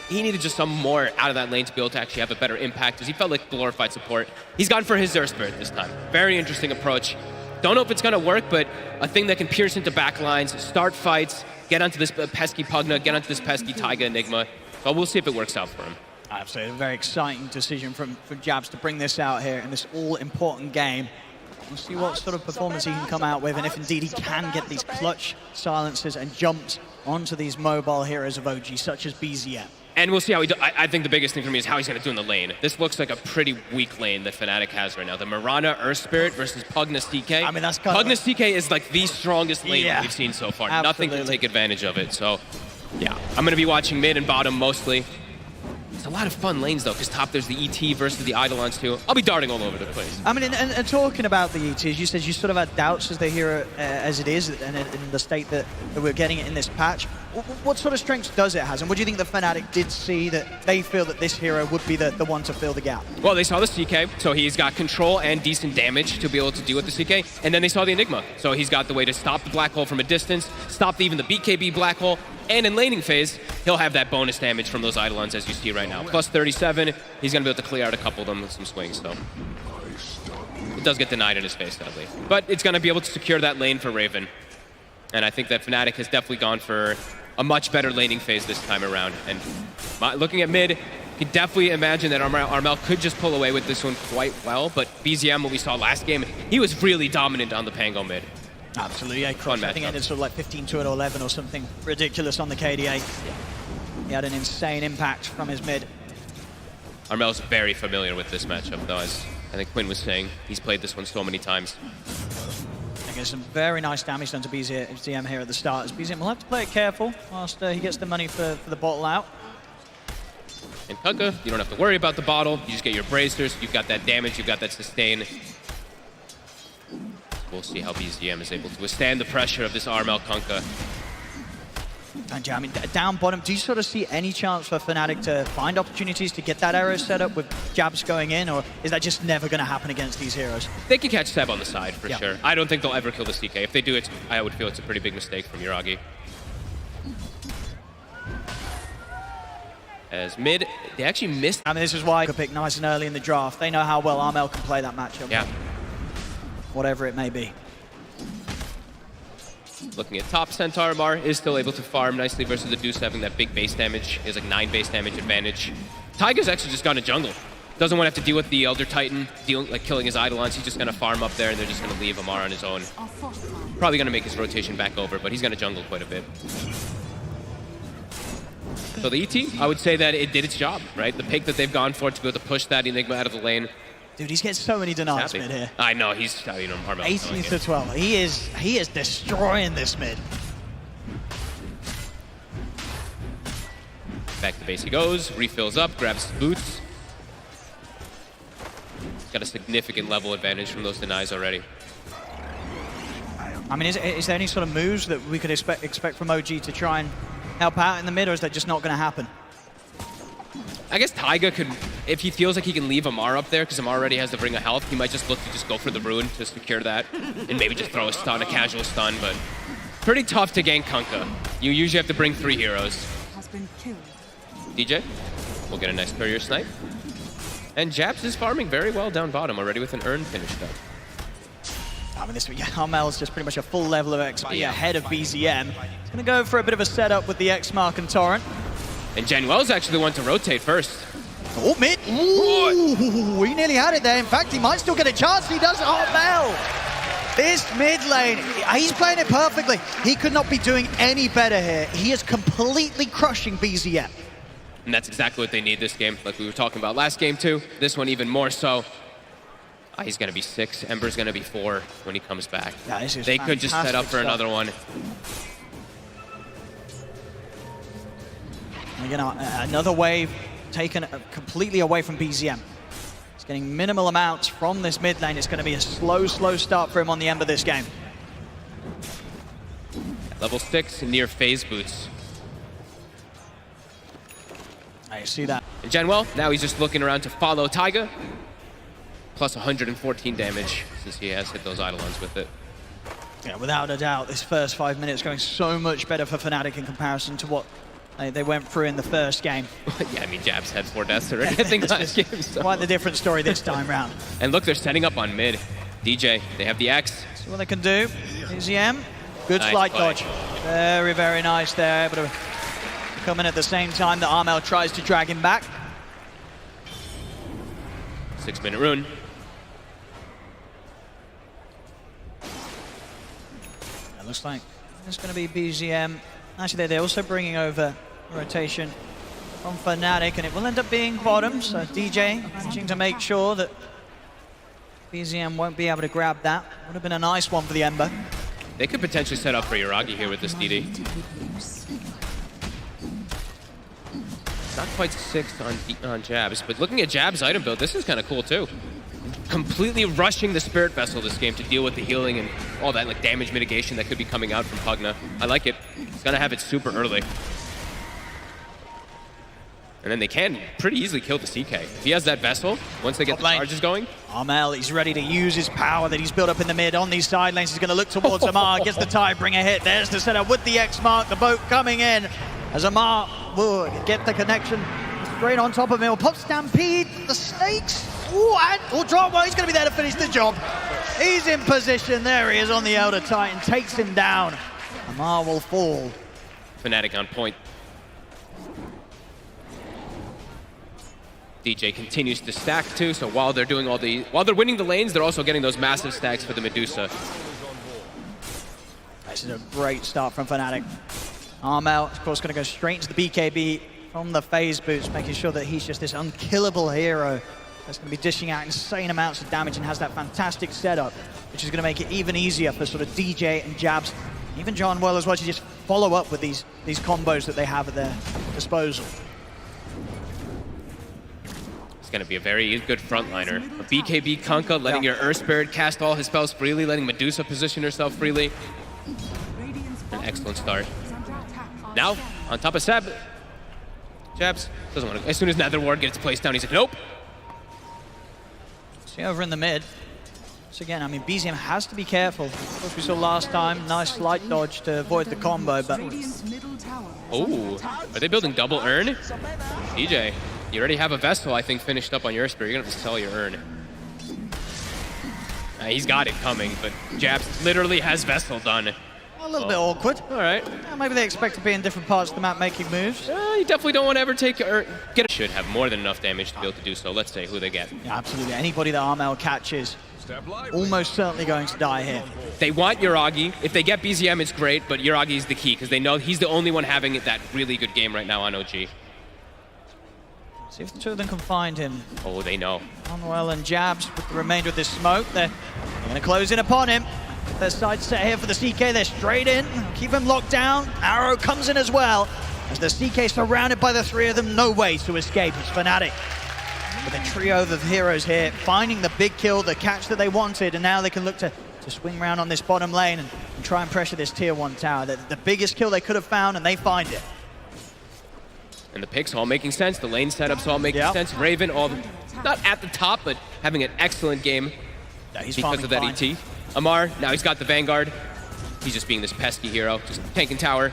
he needed just some more out of that lane to be able to actually have a better impact, because he felt like glorified support. He's gone for his Earth Spirit this time. Very interesting approach. Don't know if it's gonna work, but a thing that can pierce into backlines, start fights, get onto this pesky Pugna, get onto this pesky Taiga Enigma. So we'll see if it works out for him. Absolutely, a very exciting decision from Jabs to bring this out here in this all-important game. We'll see what sort of performance he can come out with, and if indeed he can get these clutch silences and jumps onto these mobile heroes of OG, such as BZM. And we'll see how he does. I think the biggest thing for me is how he's going to do in the lane. This looks like a pretty weak lane that Fnatic has right now. The Mirana Earth Spirit versus Pugna CK. I mean, that's kind Pugna CK is like the strongest lane that we've seen so far. Absolutely. Nothing can take advantage of it. So, yeah, I'm going to be watching mid and bottom mostly. It's a lot of fun lanes, though, because top there's the ET versus the Eidolons, too. I'll be darting all over the place. I mean, and talking about the ETs, you said you sort of had doubts as the hero as it is, and in the state that we're getting it in this patch. What sort of strengths does it have? And what do you think the Fnatic did see that they feel that this hero would be the one to fill the gap? Well, they saw the CK, so he's got control and decent damage to be able to deal with the CK. And then they saw the Enigma, so he's got the way to stop the Black Hole from a distance, stop even the BKB Black Hole, and in laning phase, he'll have that bonus damage from those Eidolons as you see right now. Plus 37, he's going to be able to clear out a couple of them with some swings, so. It does get denied in his face, sadly. But it's going to be able to secure that lane for Raven. And I think that Fnatic has definitely gone for a much better laning phase this time around. And looking at mid, you can definitely imagine that Armel could just pull away with this one quite well. But BZM, what we saw last game, he was really dominant on the Pango mid. Absolutely, yeah. I think it ended sort of like 15-11 or something ridiculous on the KDA. He had an insane impact from his mid. Armel's very familiar with this matchup, though, as I think Quinn was saying. He's played this one so many times. There's some very nice damage done to BZM here at the start. As BZM will have to play it careful whilst he gets the money for the bottle out. In Kunkka, you don't have to worry about the bottle. You just get your bracers. You've got that damage. You've got that sustain. We'll see how BZM is able to withstand the pressure of this Armel Kunkka. And yeah, I mean, down bottom, do you sort of see any chance for Fnatic to find opportunities to get that arrow set up with jabs going in, or is that just never going to happen against these heroes? They can catch Seb on the side, for sure. I don't think they'll ever kill the CK. If they do, I would feel it's a pretty big mistake from Yuragi. As mid, they actually missed. I mean, this is why I could pick nice and early in the draft. They know how well Armel can play that matchup. Yeah. Whatever it may be. Looking at top, Centaur Mar is still able to farm nicely versus the Deuce having that big base damage. He has like 9 base damage advantage. Taiga's actually just gone to jungle. Doesn't want to have to deal with the Elder Titan, killing his Eidolons. He's just going to farm up there, and they're just going to leave Amar on his own. Probably going to make his rotation back over, but he's going to jungle quite a bit. So the ET, I would say that it did its job, right? The pick that they've gone for to be able to push that Enigma out of the lane. Dude, he's getting so many denies mid here. I know, he's, Armel. 18-12. He is destroying this mid. Back to base he goes, refills up, grabs his boots. Got a significant level advantage from those denies already. I mean, is there any sort of moves that we could expect from OG to try and help out in the mid, or is that just not going to happen? I guess Taiga could, if he feels like he can leave Amar up there, because Amar already has the Ring of Health, he might just look to just go for the Ruin to secure that, and maybe just throw a stun, a casual stun, but pretty tough to gank Kunkka. You usually have to bring 3 heroes. Has been killed. DJ will get a nice courier snipe. And Japs is farming very well down bottom already with an Urn finished up. I mean, this Armel's just pretty much a full level of XP ahead of BZM. He's going to go for a bit of a setup with the X-Mark and Torrent. And Januel's actually the one to rotate first. Oh, mid. Ooh, he nearly had it there. In fact, he might still get a chance. He does. Armel. This mid lane, he's playing it perfectly. He could not be doing any better here. He is completely crushing BZM. And that's exactly what they need this game, like we were talking about last game too. This one even more so. He's going to be 6, Ember's going to be 4 when he comes back. Yeah, this is they could just set up for another one. And again, another wave taken completely away from BZM. He's getting minimal amounts from this mid lane. It's going to be a slow start for him on the end of this game. Level 6 near phase boots. I see that. And Januel, now he's just looking around to follow Taiga. Plus 114 damage since he has hit those Eidolons with it. Yeah, without a doubt, this first 5 minutes going so much better for Fnatic in comparison to what they went through in the first game. Yeah, I mean, Jabs had 4 deaths already, I think, last game. So. Quite the different story this time round. And look, they're setting up on mid. DJ, they have the X. See what they can do. BZM, good nice slide play. dodge. Very, very nice there. Able to come in at the same time that Armel tries to drag him back. 6-minute rune. It looks like it's going to be BZM. Actually, they're also bringing over rotation from Fnatic, and it will end up being bottom. So DJ managing to make sure that BZM won't be able to grab that. Would have been a nice one for the Ember. They could potentially set up for Yuragi here with this DD. Not quite 6 on Jabs, but looking at Jabs' item build, this is kind of cool too. Completely rushing the Spirit Vessel this game to deal with the healing and all that like damage mitigation that could be coming out from Pugna. I like it. He's gonna have it super early. And then they can pretty easily kill the CK. If he has that Vessel, once they get the charges going. Armel, he's ready to use his power that he's built up in the mid on these side lanes. He's gonna look towards Amar, gets the Tidebringer hit. There's the setup with the X-Mark, the boat coming in. As Amar will get the connection straight on top of him. He'll pop Stampede, the Snakes. Ooh, and drop. Well, he's going to be there to finish the job. He's in position. There he is on the Elder Titan. Takes him down. Amar will fall. Fnatic on point. DJ continues to stack too, so while they're doing while they're winning the lanes, they're also getting those massive stacks for the Medusa. This is a great start from Fnatic. Armel, of course, going to go straight into the BKB from the phase boots, making sure that he's just this unkillable hero that's going to be dishing out insane amounts of damage and has that fantastic setup, which is going to make it even easier for sort of DJ and Jabs, even John Well as well, to just follow up with these combos that they have at their disposal. It's going to be a very good frontliner. A BKB Kunkka, letting your Earth Spirit cast all his spells freely, letting Medusa position herself freely. An excellent start. Now, on top of Seb, Jabs doesn't want to. As soon as Nether Ward gets placed down, he's like, nope. See over in the mid. So again, I mean, BZM has to be careful. Of course, we saw last time, nice light dodge to avoid the combo, but... Oh, are they building double Urn? DJ, you already have a Vessel, I think, finished up on your Spirit. You're going to have to sell your Urn. He's got it coming, but Jabs literally has Vessel done. A little bit awkward. All right. Maybe they expect to be in different parts of the map making moves. You definitely don't want to ever take should have more than enough damage to be able to do so. Let's say who they get. Yeah, absolutely. Anybody that Armel catches, almost certainly going to die here. They want Yuragi. If they get BZM, it's great, but Yuragi is the key because they know he's the only one having that really good game right now on OG. See if the two of them can find him. Oh, they know. Onwell and Jabs with the remainder of this smoke. They're going to close in upon him. Their side set here for the CK. They're straight in. Keep him locked down. Arrow comes in as well. As the CK surrounded by the three of them, no way to escape. It's Fnatic with a trio of heroes here, finding the big kill, the catch that they wanted, and now they can look to swing around on this bottom lane and try and pressure this tier 1 tower. The biggest kill they could have found, and they find it. And the picks all making sense. The lane setups all making sense. Raven all not at the top, but having an excellent game because of that ET. Amar, now he's got the Vanguard. He's just being this pesky hero, just tanking tower.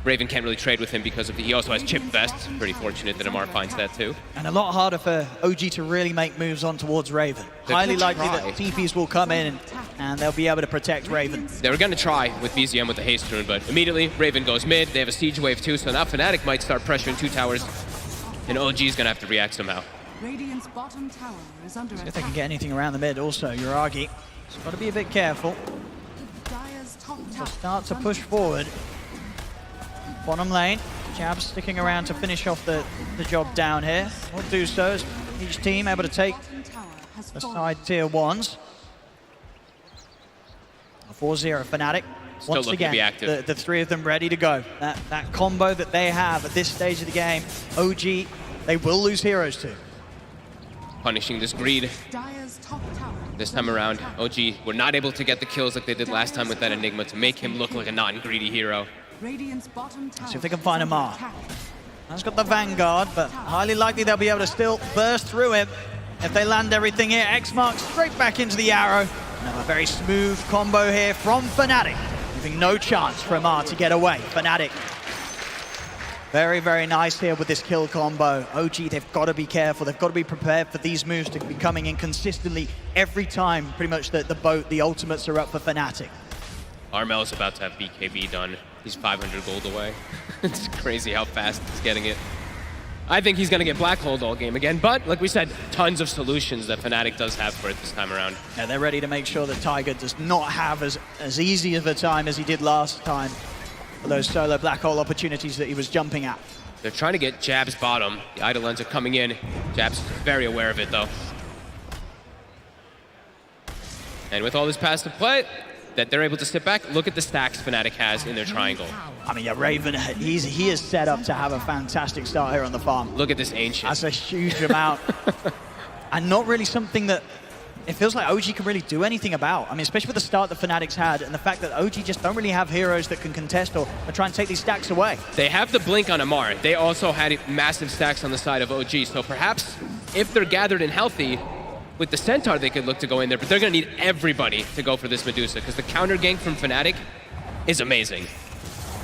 Raven can't really trade with him because of he also has chip vests. Pretty fortunate that Amar finds that too. And a lot harder for OG to really make moves on towards Raven. Highly likely that TPs will come in and they'll be able to protect Raven. They were going to try with BZM with the haste rune, but immediately Raven goes mid. They have a siege wave too, so now Fnatic might start pressuring 2 towers, and OG is going to have to react somehow. Radiant's bottom tower is under attack. If they can get anything around the mid, also Yuragi. Just got to be a bit careful. Dire's top tower Start to push forward. Bottom lane, Jabs sticking around to finish off the job down here. Will do so as each team able to take the side tier 1s. 4-0 Fnatic. Still Once looking to be again, active. the three of them ready to go. That combo that they have at this stage of the game, OG, they will lose heroes to. Punishing this greed. Dire's top tower. This time around, OG were not able to get the kills like they did last time with that Enigma to make him look like a non-greedy hero. Radiant's bottom tower. See if they can find Amar. That's got the Vanguard, but highly likely they'll be able to still burst through him if they land everything here. X marks straight back into the arrow. Now a very smooth combo here from Fnatic, leaving no chance for Amar to get away. Fnatic, very, very nice here with this kill combo. OG, they've got to be careful. They've got to be prepared for these moves to be coming in consistently every time. Pretty much the ultimates are up for Fnatic. Armel's about to have BKB done. He's 500 gold away. It's crazy how fast he's getting it. I think he's going to get black holed all game again, but like we said, tons of solutions that Fnatic does have for it this time around. Yeah, they're ready to make sure that Tiger does not have as easy of a time as he did last time for those solo black hole opportunities that he was jumping at. They're trying to get Jab's bottom. The Eidolons are coming in. Jab's very aware of it though. And with all this passive play, that they're able to sit back, look at the stacks Fnatic has in their triangle. I mean, yeah, Raven, he is set up to have a fantastic start here on the farm. Look at this Ancient. That's a huge amount. And not really something that it feels like OG can really do anything about. I mean, especially with the start that Fnatic's had and the fact that OG just don't really have heroes that can contest or try and take these stacks away. They have the blink on Amar. They also had massive stacks on the side of OG, so perhaps if they're gathered and healthy, with the Centaur, they could look to go in there, but they're going to need everybody to go for this Medusa, because the counter gank from Fnatic is amazing.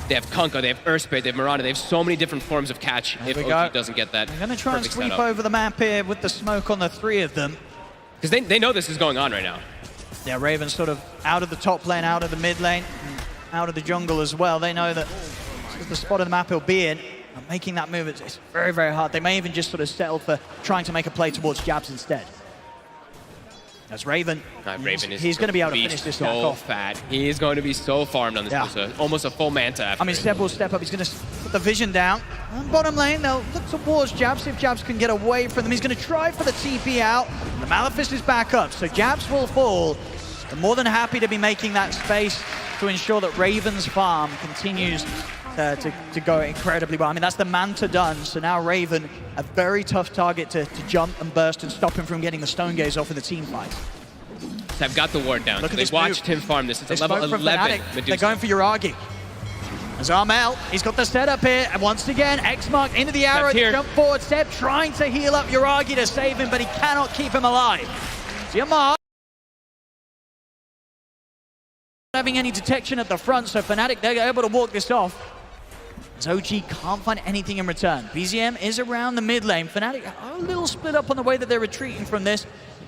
They have Kunkka, they have Earthspray, they have Mirana, they have so many different forms of catch if OG doesn't get that. They're going to try and sweep setup. over the map here with the smoke on the three of them. Because they know this is going on right now. Yeah, Raven's sort of out of the top lane, out of the mid lane, and out of the jungle as well. They know that the spot of the map he'll be in, and making that move, it's very, very hard. They may even just sort of settle for trying to make a play towards Jabs instead. As Raven, he's going to be able to finish this stack so off. fat. He is going to be so farmed on this Medusa. Almost a full Manta after. I mean, Seb will step up. He's going to put the vision down. On bottom lane, they'll look towards Jabs, see if Jabs can get away from them. He's going to try for the TP out. The Maleficent is back up, so Jabs will fall. They're more than happy to be making that space to ensure that Raven's farm continues to go incredibly well. I mean, that's the Manta done, so now Raven, a very tough target to jump and burst and stop him from getting the Stone Gaze off in the team fight. I've got the ward down. Look at They this watched move. him farm this. It's They a level smoke from 11 Fnatic. Medusa. They're going for Yuragi. As Armel, he's got the setup here, and once again, X mark into the arrow, Seb's here. jump forward, Seb trying to heal up Yuragi to save him, but he cannot keep him alive. Amar not having any detection at the front, so Fnatic, they're able to walk this off. As OG can't find anything in return. BZM is around the mid lane. Fnatic are a little split up on the way that they're retreating from this.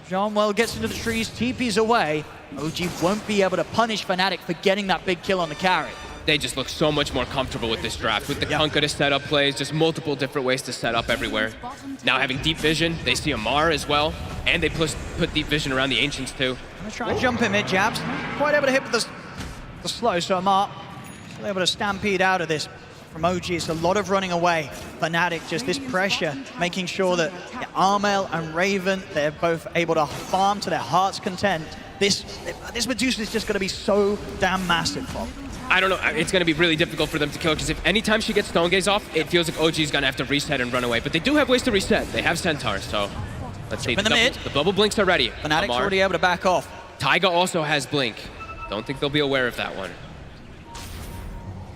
John Well gets into the trees, TP's away. OG won't be able to punish Fnatic for getting that big kill on the carry. They just look so much more comfortable with this draft. With the Kunkka to set up plays, just multiple different ways to set up everywhere. Now having deep vision, they see Amar as well, and they put deep vision around the Ancients too. Gonna try and jump him mid Jabs. Quite able to hit with the slow, so Amar still able to stampede out of this. From OG, it's a lot of running away. Fnatic, just this pressure, making sure that Armel and Raven, they're both able to farm to their heart's content. This Medusa is just going to be so damn massive, Bob. I don't know. It's going to be really difficult for them to kill because if anytime she gets Stone Gaze off, it feels like OG is going to have to reset and run away. But they do have ways to reset. They have Centaurs, so let's see. In the mid. The bubble blinks are ready. Fnatic's already able to back off. Taiga also has blink. Don't think they'll be aware of that one.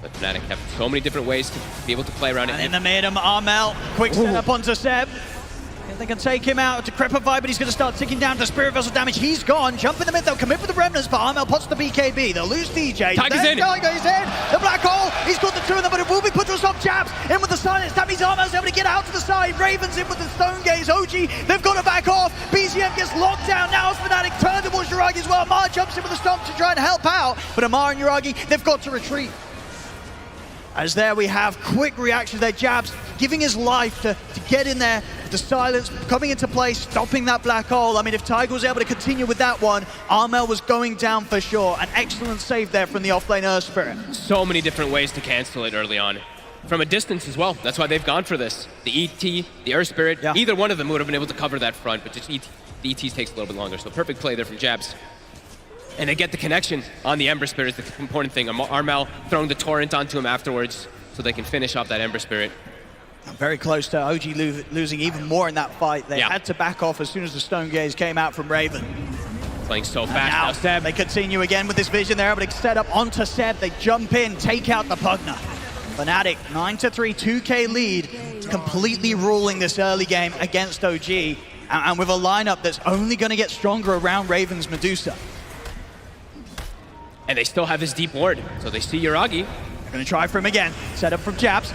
But Fnatic have so many different ways to be able to play around it. And in the mid, Armel, quick setup onto Seb. If they can take him out to Crepify, but he's going to start ticking down to Spirit Vessel damage. He's gone. Jump in the mid, they'll commit with the Remnants, but Armel pots the BKB. They'll lose DJ. Tiger's in. Tiger's in. The black hole. He's got the two of them, but it will be put to a stop. Jabs in with the silence. That means Armel's able to get out to the side. Raven's in with the Stone Gaze. OG, they've got to back off. BZM gets locked down. Now Fnatic turn towards Yuragi as well. Amar jumps in with the stomp to try and help out, but Amar and Yuragi, they've got to retreat. As there we have quick reactions there, Jabs giving his life to get in there, the silence coming into play, stopping that black hole. I mean, if Tiger was able to continue with that one, Armel was going down for sure. An excellent save there from the offlane Earth Spirit. So many different ways to cancel it early on. From a distance as well. That's why they've gone for this. The ET, the Earth Spirit, either one of them would have been able to cover that front, but just the ETs takes a little bit longer. So perfect play there from Jabs. And they get the connection on the Ember Spirit is the important thing. Armel throwing the Torrent onto him afterwards so they can finish off that Ember Spirit. Very close to OG losing even more in that fight. They had to back off as soon as the Stone Gaze came out from Raven. Playing so fast now Seb. They continue again with this vision. They're able to set up onto Seb. They jump in, take out the Pugna. Fnatic, 9-3, 2K lead, completely ruling this early game against OG. And with a lineup that's only going to get stronger around Raven's Medusa. And they still have his deep ward, so they see Yuragi. They're going to try for him again. Set up from Jabs.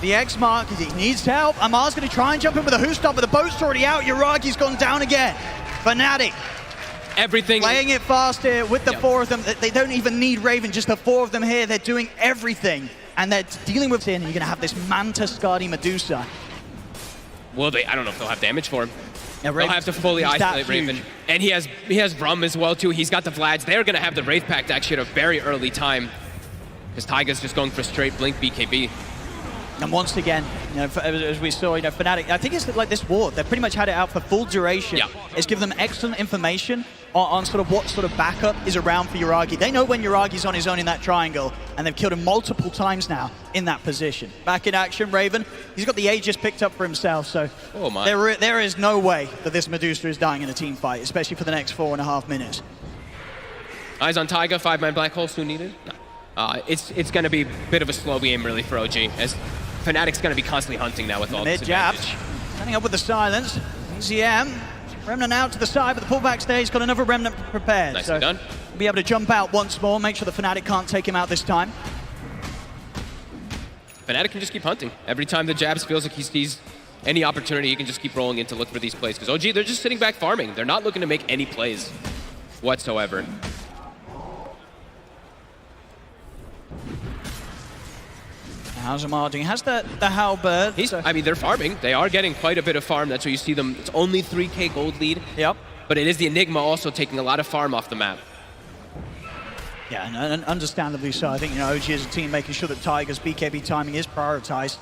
The X mark, he needs help. Amar's going to try and jump in with a Who Stop, but the boat's already out. Yuragi's gone down again. Fnatic. Everything. Playing it fast here with the four of them. They don't even need Raven, just the four of them here. They're doing everything. And they're dealing with it, and you're going to have this Manta Skadi Medusa. Will they? I don't know if they'll have damage for him. Yeah, they'll have to fully isolate Raven. And he has Rum as well, too. He's got the Vlads. They're going to have the Wraith Pact actually at a very early time. Because Taiga's just going for straight Blink BKB. And once again, you know, as we saw, Fnatic, I think it's like this ward. They've pretty much had it out for full duration. Yeah. It's given them excellent information on sort of what sort of backup is around for Yuragi. They know when Yuragi's on his own in that triangle, and they've killed him multiple times now in that position. Back in action, Raven. He's got the Aegis picked up for himself, so there is no way that this Medusa is dying in a team fight, especially for the next 4.5 minutes. Eyes on Taiga, 5-man black hole soon needed. No. It's going to be a bit of a slow game, really, for OG, as Fnatic's going to be constantly hunting now with all this advantage. Standing up with the silence. EZM, Remnant out to the side, but the pullback there, he's got another Remnant prepared. Nicely done. He'll be able to jump out once more, make sure the Fnatic can't take him out this time. Fnatic can just keep hunting. Every time the Jabs feels like he sees any opportunity, he can just keep rolling in to look for these plays. Because OG, they're just sitting back farming. They're not looking to make any plays whatsoever. How's Amar doing? Has the halberd. I mean, they're farming. They are getting quite a bit of farm. That's why you see them. It's only 3K gold lead. Yep. But it is the Enigma also taking a lot of farm off the map. Yeah, and understandably so. I think, OG as a team making sure that Tiger's BKB timing is prioritized.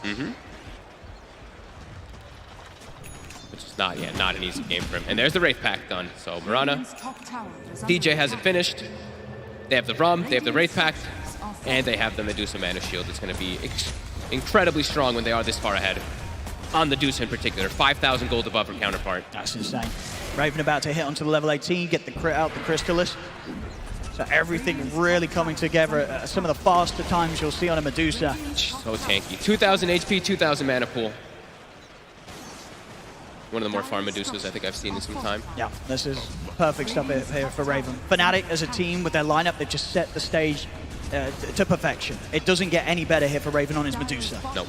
Which is not an easy game for him. And there's the Wraith Pact done. So Mirana, DJ has it finished. They have the Rum, they have the Wraith Pact, and they have the Medusa Mana Shield. It's going to be incredibly strong when they are this far ahead. On the Medusa in particular, 5,000 gold above her counterpart. That's insane. Raven about to hit onto the level 18, get the crit out the Crystallis. So everything really coming together. Some of the faster times you'll see on a Medusa. So tanky. 2,000 HP, 2,000 mana pool. One of the more farm Medusas I think I've seen in some time. Yeah, this is perfect stuff here for Raven. Fnatic as a team with their lineup, they've just set the stage to perfection. It doesn't get any better here for Raven on his Medusa. Nope.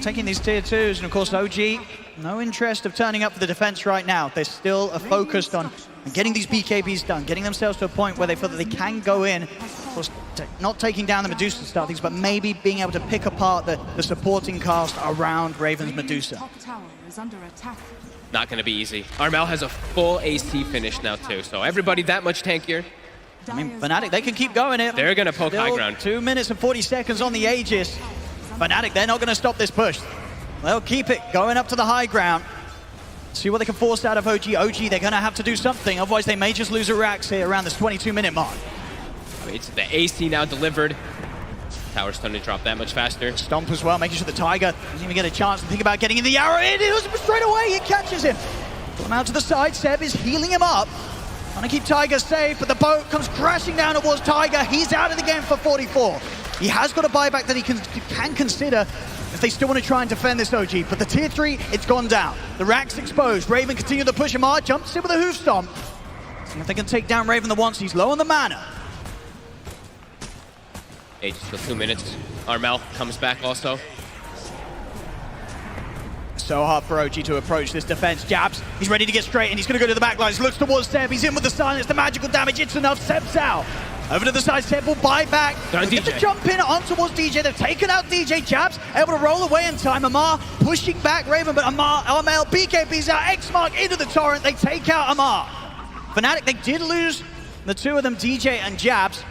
Taking these tier 2s, and of course OG, no interest of turning up for the defense right now. They're still focused on getting these BKBs done, getting themselves to a point where they feel that they can go in, of course, not taking down the Medusa to start things, but maybe being able to pick apart the supporting cast around Raven's Medusa. Not going to be easy. Armel has a full AC finish now too, so everybody that much tankier. I mean, Fnatic, they can keep going it. They're going to poke high ground. 2 minutes and 40 seconds on the Aegis. Fnatic, they're not going to stop this push. They'll keep it going up to the high ground. See what they can force out of OG. OG, they're going to have to do something, otherwise they may just lose a Rax here around this 22-minute mark. It's the AC now delivered. Tower's starting to drop that much faster. Stomp as well, making sure the Tiger doesn't even get a chance to think about getting in the arrow. It is straight away, he catches him. Pull him out to the side, Seb is healing him up. Trying to keep Tiger safe, but the boat comes crashing down towards Tiger. He's out of the game for 44. He has got a buyback that he can consider if they still want to try and defend this OG. But the tier 3, it's gone down. The rack's exposed. Raven continue to push him hard, jumps in with a hoof stomp. See if they can take down Raven the once. He's low on the mana. Just for 2 minutes. Armel comes back also. So hard for OG to approach this defense. Jabs, he's ready to get straight, and he's going to go to the back lines. Looks towards Seb, he's in with the silence, the magical damage, it's enough. Seb's out. Over to the side, Seb will buy back. Get the jump in on towards DJ. They've taken out DJ. Jabs able to roll away in time. Amar pushing back Raven, but Armel, BKB's out. X-Mark into the torrent. They take out Amar. Fnatic, they did lose the two of them, DJ and Jabs.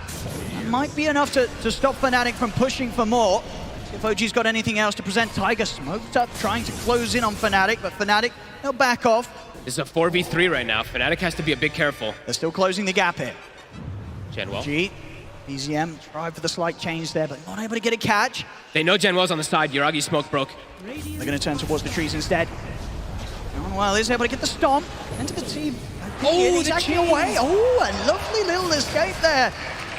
Might be enough to stop Fnatic from pushing for more. See if OG's got anything else to present. Tiger smoked up, trying to close in on Fnatic, but Fnatic, they'll back off. This is a 4v3 right now. Fnatic has to be a bit careful. They're still closing the gap here. Genwell. OG, BZM tried for the slight change there, but not able to get a catch. They know Genwell's on the side. Yuragi's smoke broke. They're going to turn towards the trees instead. Well, is able to get the stomp into the team. Oh, he's actually away. Oh, a lovely little escape there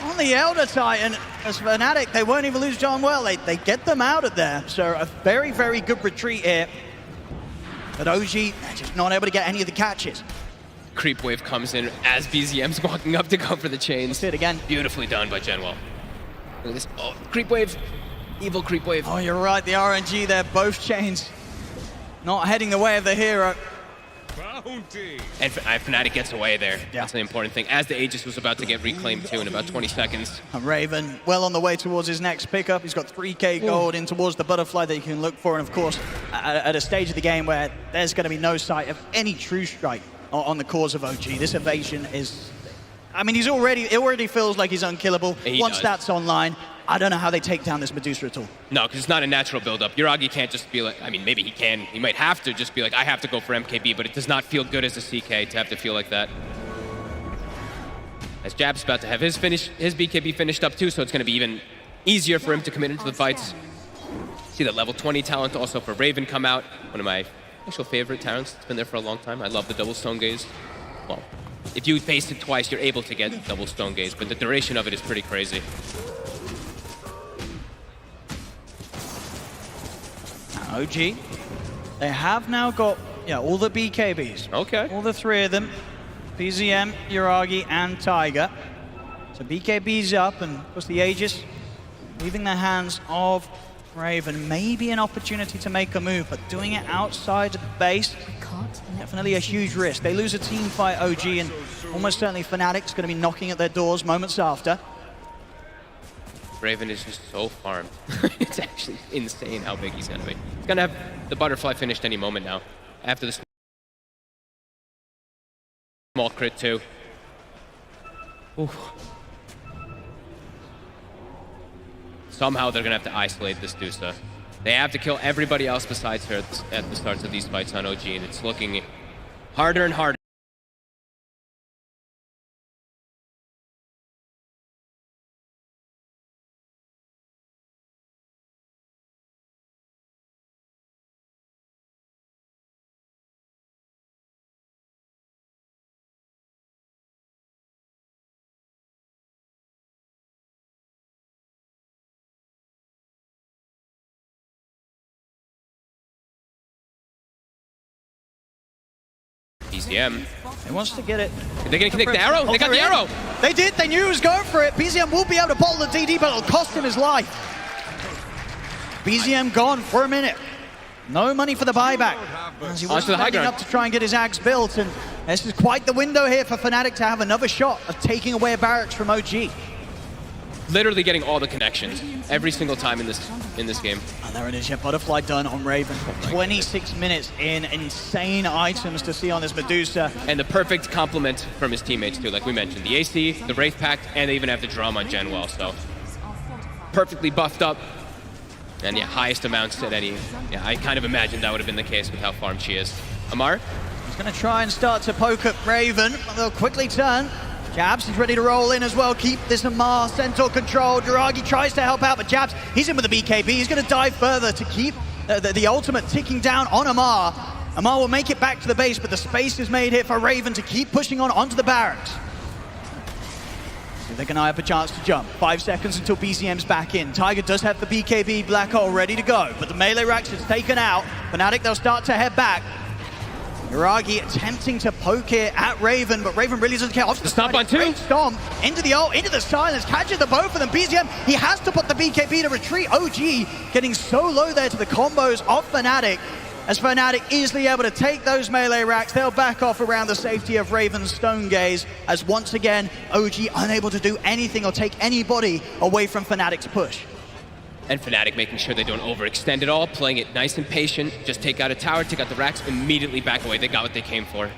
on the Elder Titan. As Fnatic, they won't even lose John Well. They get them out of there. So a very, very good retreat here. But OG, they're just not able to get any of the catches. Creep wave comes in as BZM's walking up to go for the chains. That's it again. Beautifully done by Genwell. Look at this. Oh, creep wave. Evil creep wave. Oh, you're right. The RNG there, both chains not heading the way of the hero. And Fnatic gets away there. Yeah. That's the important thing. As the Aegis was about to get reclaimed too in about 20 seconds. And Raven well on the way towards his next pickup. He's got 3k gold in towards the butterfly that you can look for. And of course, at a stage of the game where there's going to be no sight of any true strike on the cause of OG. This evasion is, I mean, it already feels like he's unkillable. Once that's online, I don't know how they take down this Medusa at all. No, because it's not a natural build-up. Yuragi can't just be like, I mean, maybe he can. He might have to just be like, I have to go for MKB, but it does not feel good as a CK to have to feel like that. As Jab's about to have his BKB finished up too, so it's going to be even easier for him to commit into the fights. See that level 20 talent also for Raven come out. One of my actual favorite talents. It's been there for a long time. I love the double stone gaze. Well, if you face it twice, you're able to get double stone gaze, but the duration of it is pretty crazy. OG, they have now got all the BKBs. Okay. All the three of them. BZM, Yuragi, and Tiger. So BKB's up, and of course the Aegis leaving the hands of Raven. Maybe an opportunity to make a move, but doing it outside of the base, definitely a huge risk. They lose a team fight, OG, and almost certainly Fnatic's going to be knocking at their doors moments after. Raven is just so farmed. It's actually insane how big he's going to be. He's going to have the butterfly finished any moment now. After the small crit too. Oof. Somehow they're going to have to isolate this Dusa. They have to kill everybody else besides her at the starts of these fights on OG, and it's looking harder and harder. BZM. He wants to get it. They're going to connect the arrow? They got the arrow! They did. They knew he was going for it. BZM will be able to bottle the DD, but it'll cost him his life. BZM gone for a minute. No money for the buyback. As he was standing up to try and get his axe built, and this is quite the window here for Fnatic to have another shot of taking away a barracks from OG. Literally getting all the connections every single time in this game. And there it is, butterfly done on Raven. 26 minutes in, insane items to see on this Medusa. And the perfect complement from his teammates too, like we mentioned. The AC, the Wraith Pact, and they even have the drum on Genwell, so perfectly buffed up. And highest amounts at any. Yeah, I kind of imagined that would have been the case with how farmed she is. Amar? He's going to try and start to poke at Raven. They'll quickly turn. Jabs, he's ready to roll in as well. Keep this Amar Centaur control. Duragi tries to help out, but Jabs, he's in with the BKB. He's going to dive further to keep the ultimate ticking down on Amar. Amar will make it back to the base, but the space is made here for Raven to keep pushing on onto the barracks. See if they can eye up a chance to jump. 5 seconds until BZM's back in. Tiger does have the BKB Black Hole ready to go, but the melee racks is taken out. Fnatic, they'll start to head back. Uragi attempting to poke here at Raven, but Raven really doesn't care. Off the stomp on 2. Great stomp into the ult, into the silence, catches the both of them. BZM, he has to put the BKB to retreat. OG getting so low there to the combos of Fnatic. As Fnatic easily able to take those melee racks, they'll back off around the safety of Raven's Stone Gaze, as once again, OG unable to do anything or take anybody away from Fnatic's push. And Fnatic making sure they don't overextend at all, playing it nice and patient. Just take out a tower, take out the racks, immediately back away. They got what they came for.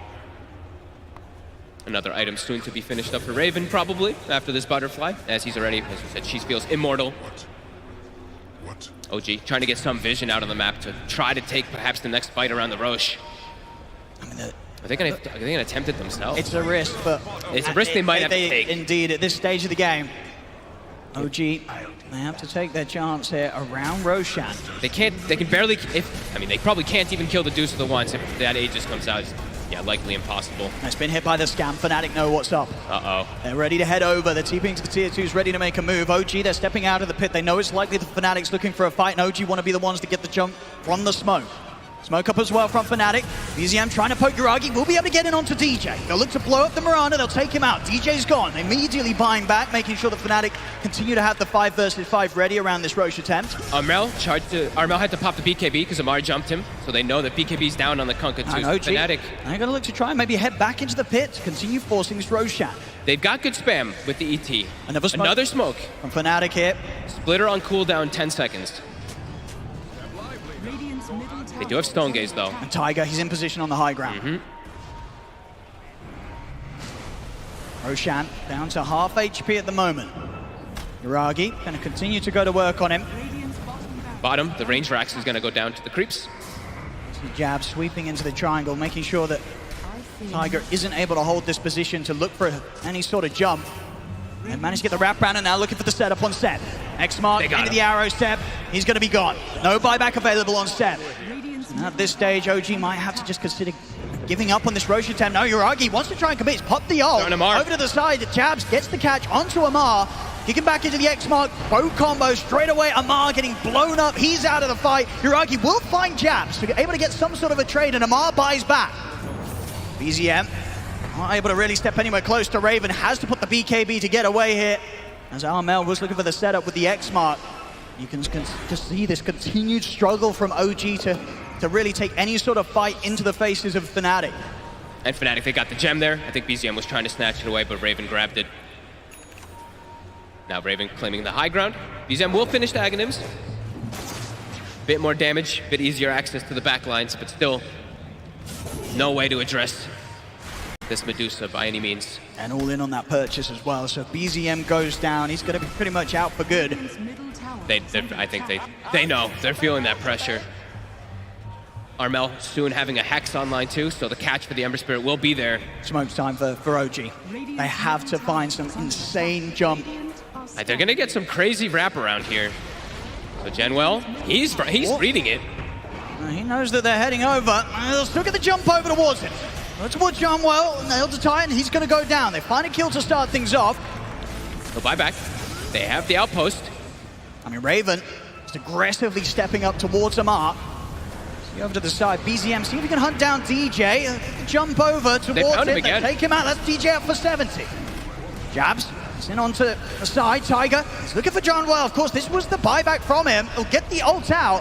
Another item soon to be finished up for Raven, probably, after this butterfly, as he's already, as we said, she feels immortal. OG trying to get some vision out on the map to try to take perhaps the next fight around the Roche. Are they gonna attempt it themselves? It's a risk, but it's a risk they might have to take. Indeed, at this stage of the game, OG, they have to take their chance here around Roshan. They can barely, they probably can't even kill the Deuce of the Once if that Aegis comes out. Yeah, likely impossible. It's been hit by the scam. Fnatic know what's up. Uh-oh. They're ready to head over. They're TPing to the tier 2s, ready to make a move. OG, they're stepping out of the pit. They know it's likely the Fnatic's looking for a fight, and OG want to be the ones to get the jump from the smoke. Smoke up as well from Fnatic. BZM trying to poke Uragi. Will be able to get in onto DJ. They'll look to blow up the Mirana. They'll take him out. DJ's gone. Immediately buying back, making sure that Fnatic continue to have the 5 versus 5 ready around this Roche attempt. Armel had to pop the BKB because Amar jumped him, so they know that BKB's down on the Kunkka too. Fnatic. They're going to look to try and maybe head back into the pit, continue forcing this Roshan. They've got good spam with the ET. Another smoke. From Fnatic here. Splitter on cooldown, 10 seconds. They do have Stone Gaze, though. And Tiger, he's in position on the high ground. Roshan down to half HP at the moment. Uragi going to continue to go to work on him. Bottom, the range racks is going to go down to the creeps. Jab sweeping into the triangle, making sure that Tiger isn't able to hold this position to look for any sort of jump. And managed to get the wrap round, and now looking for the setup on Seb. X-Mark into the arrow, Seb. He's going to be gone. No buyback available on Seb. And at this stage, OG might have to just consider giving up on this Roche attempt. No, Uragi wants to try and commit. He's popped the ult. Over to the side. Jabs gets the catch onto Amar. Kicking back into the X-Mark. Bow combo straight away. Amar getting blown up. He's out of the fight. Uragi will find Jabs to be able to get some sort of a trade, and Amar buys back. BZM not able to really step anywhere close to Raven. Has to put the BKB to get away here. As Armel was looking for the setup with the X-Mark. You can just see this continued struggle from OG to really take any sort of fight into the faces of Fnatic. And Fnatic, they got the gem there. I think BZM was trying to snatch it away, but Raven grabbed it. Now Raven claiming the high ground. BZM will finish the Aghanims. Bit more damage, bit easier access to the back lines, but still no way to address this Medusa by any means. And all in on that purchase as well. So if BZM goes down, he's going to be pretty much out for good. I think they know. They're feeling that pressure. Armel soon having a Hex online too, so the catch for the Ember Spirit will be there. Smoke's time for OG. They have to find some insane jump. They're going to get some crazy wraparound here. So Genwell, he's reading it. He knows that they're heading over. They'll still get the jump over towards him. Towards Genwell, nailed to Titan, he's going to go down. They find a kill to start things off. They'll buy back. They have the outpost. I mean, Raven is aggressively stepping up towards Amar. See over to the side. BZM, see if he can hunt down DJ. Jump over towards him. They take him out. That's DJ out for 70. Jabs. He's in onto the side. Tiger. He's looking for Genwell. Of course, this was the buyback from him. He'll get the ult out.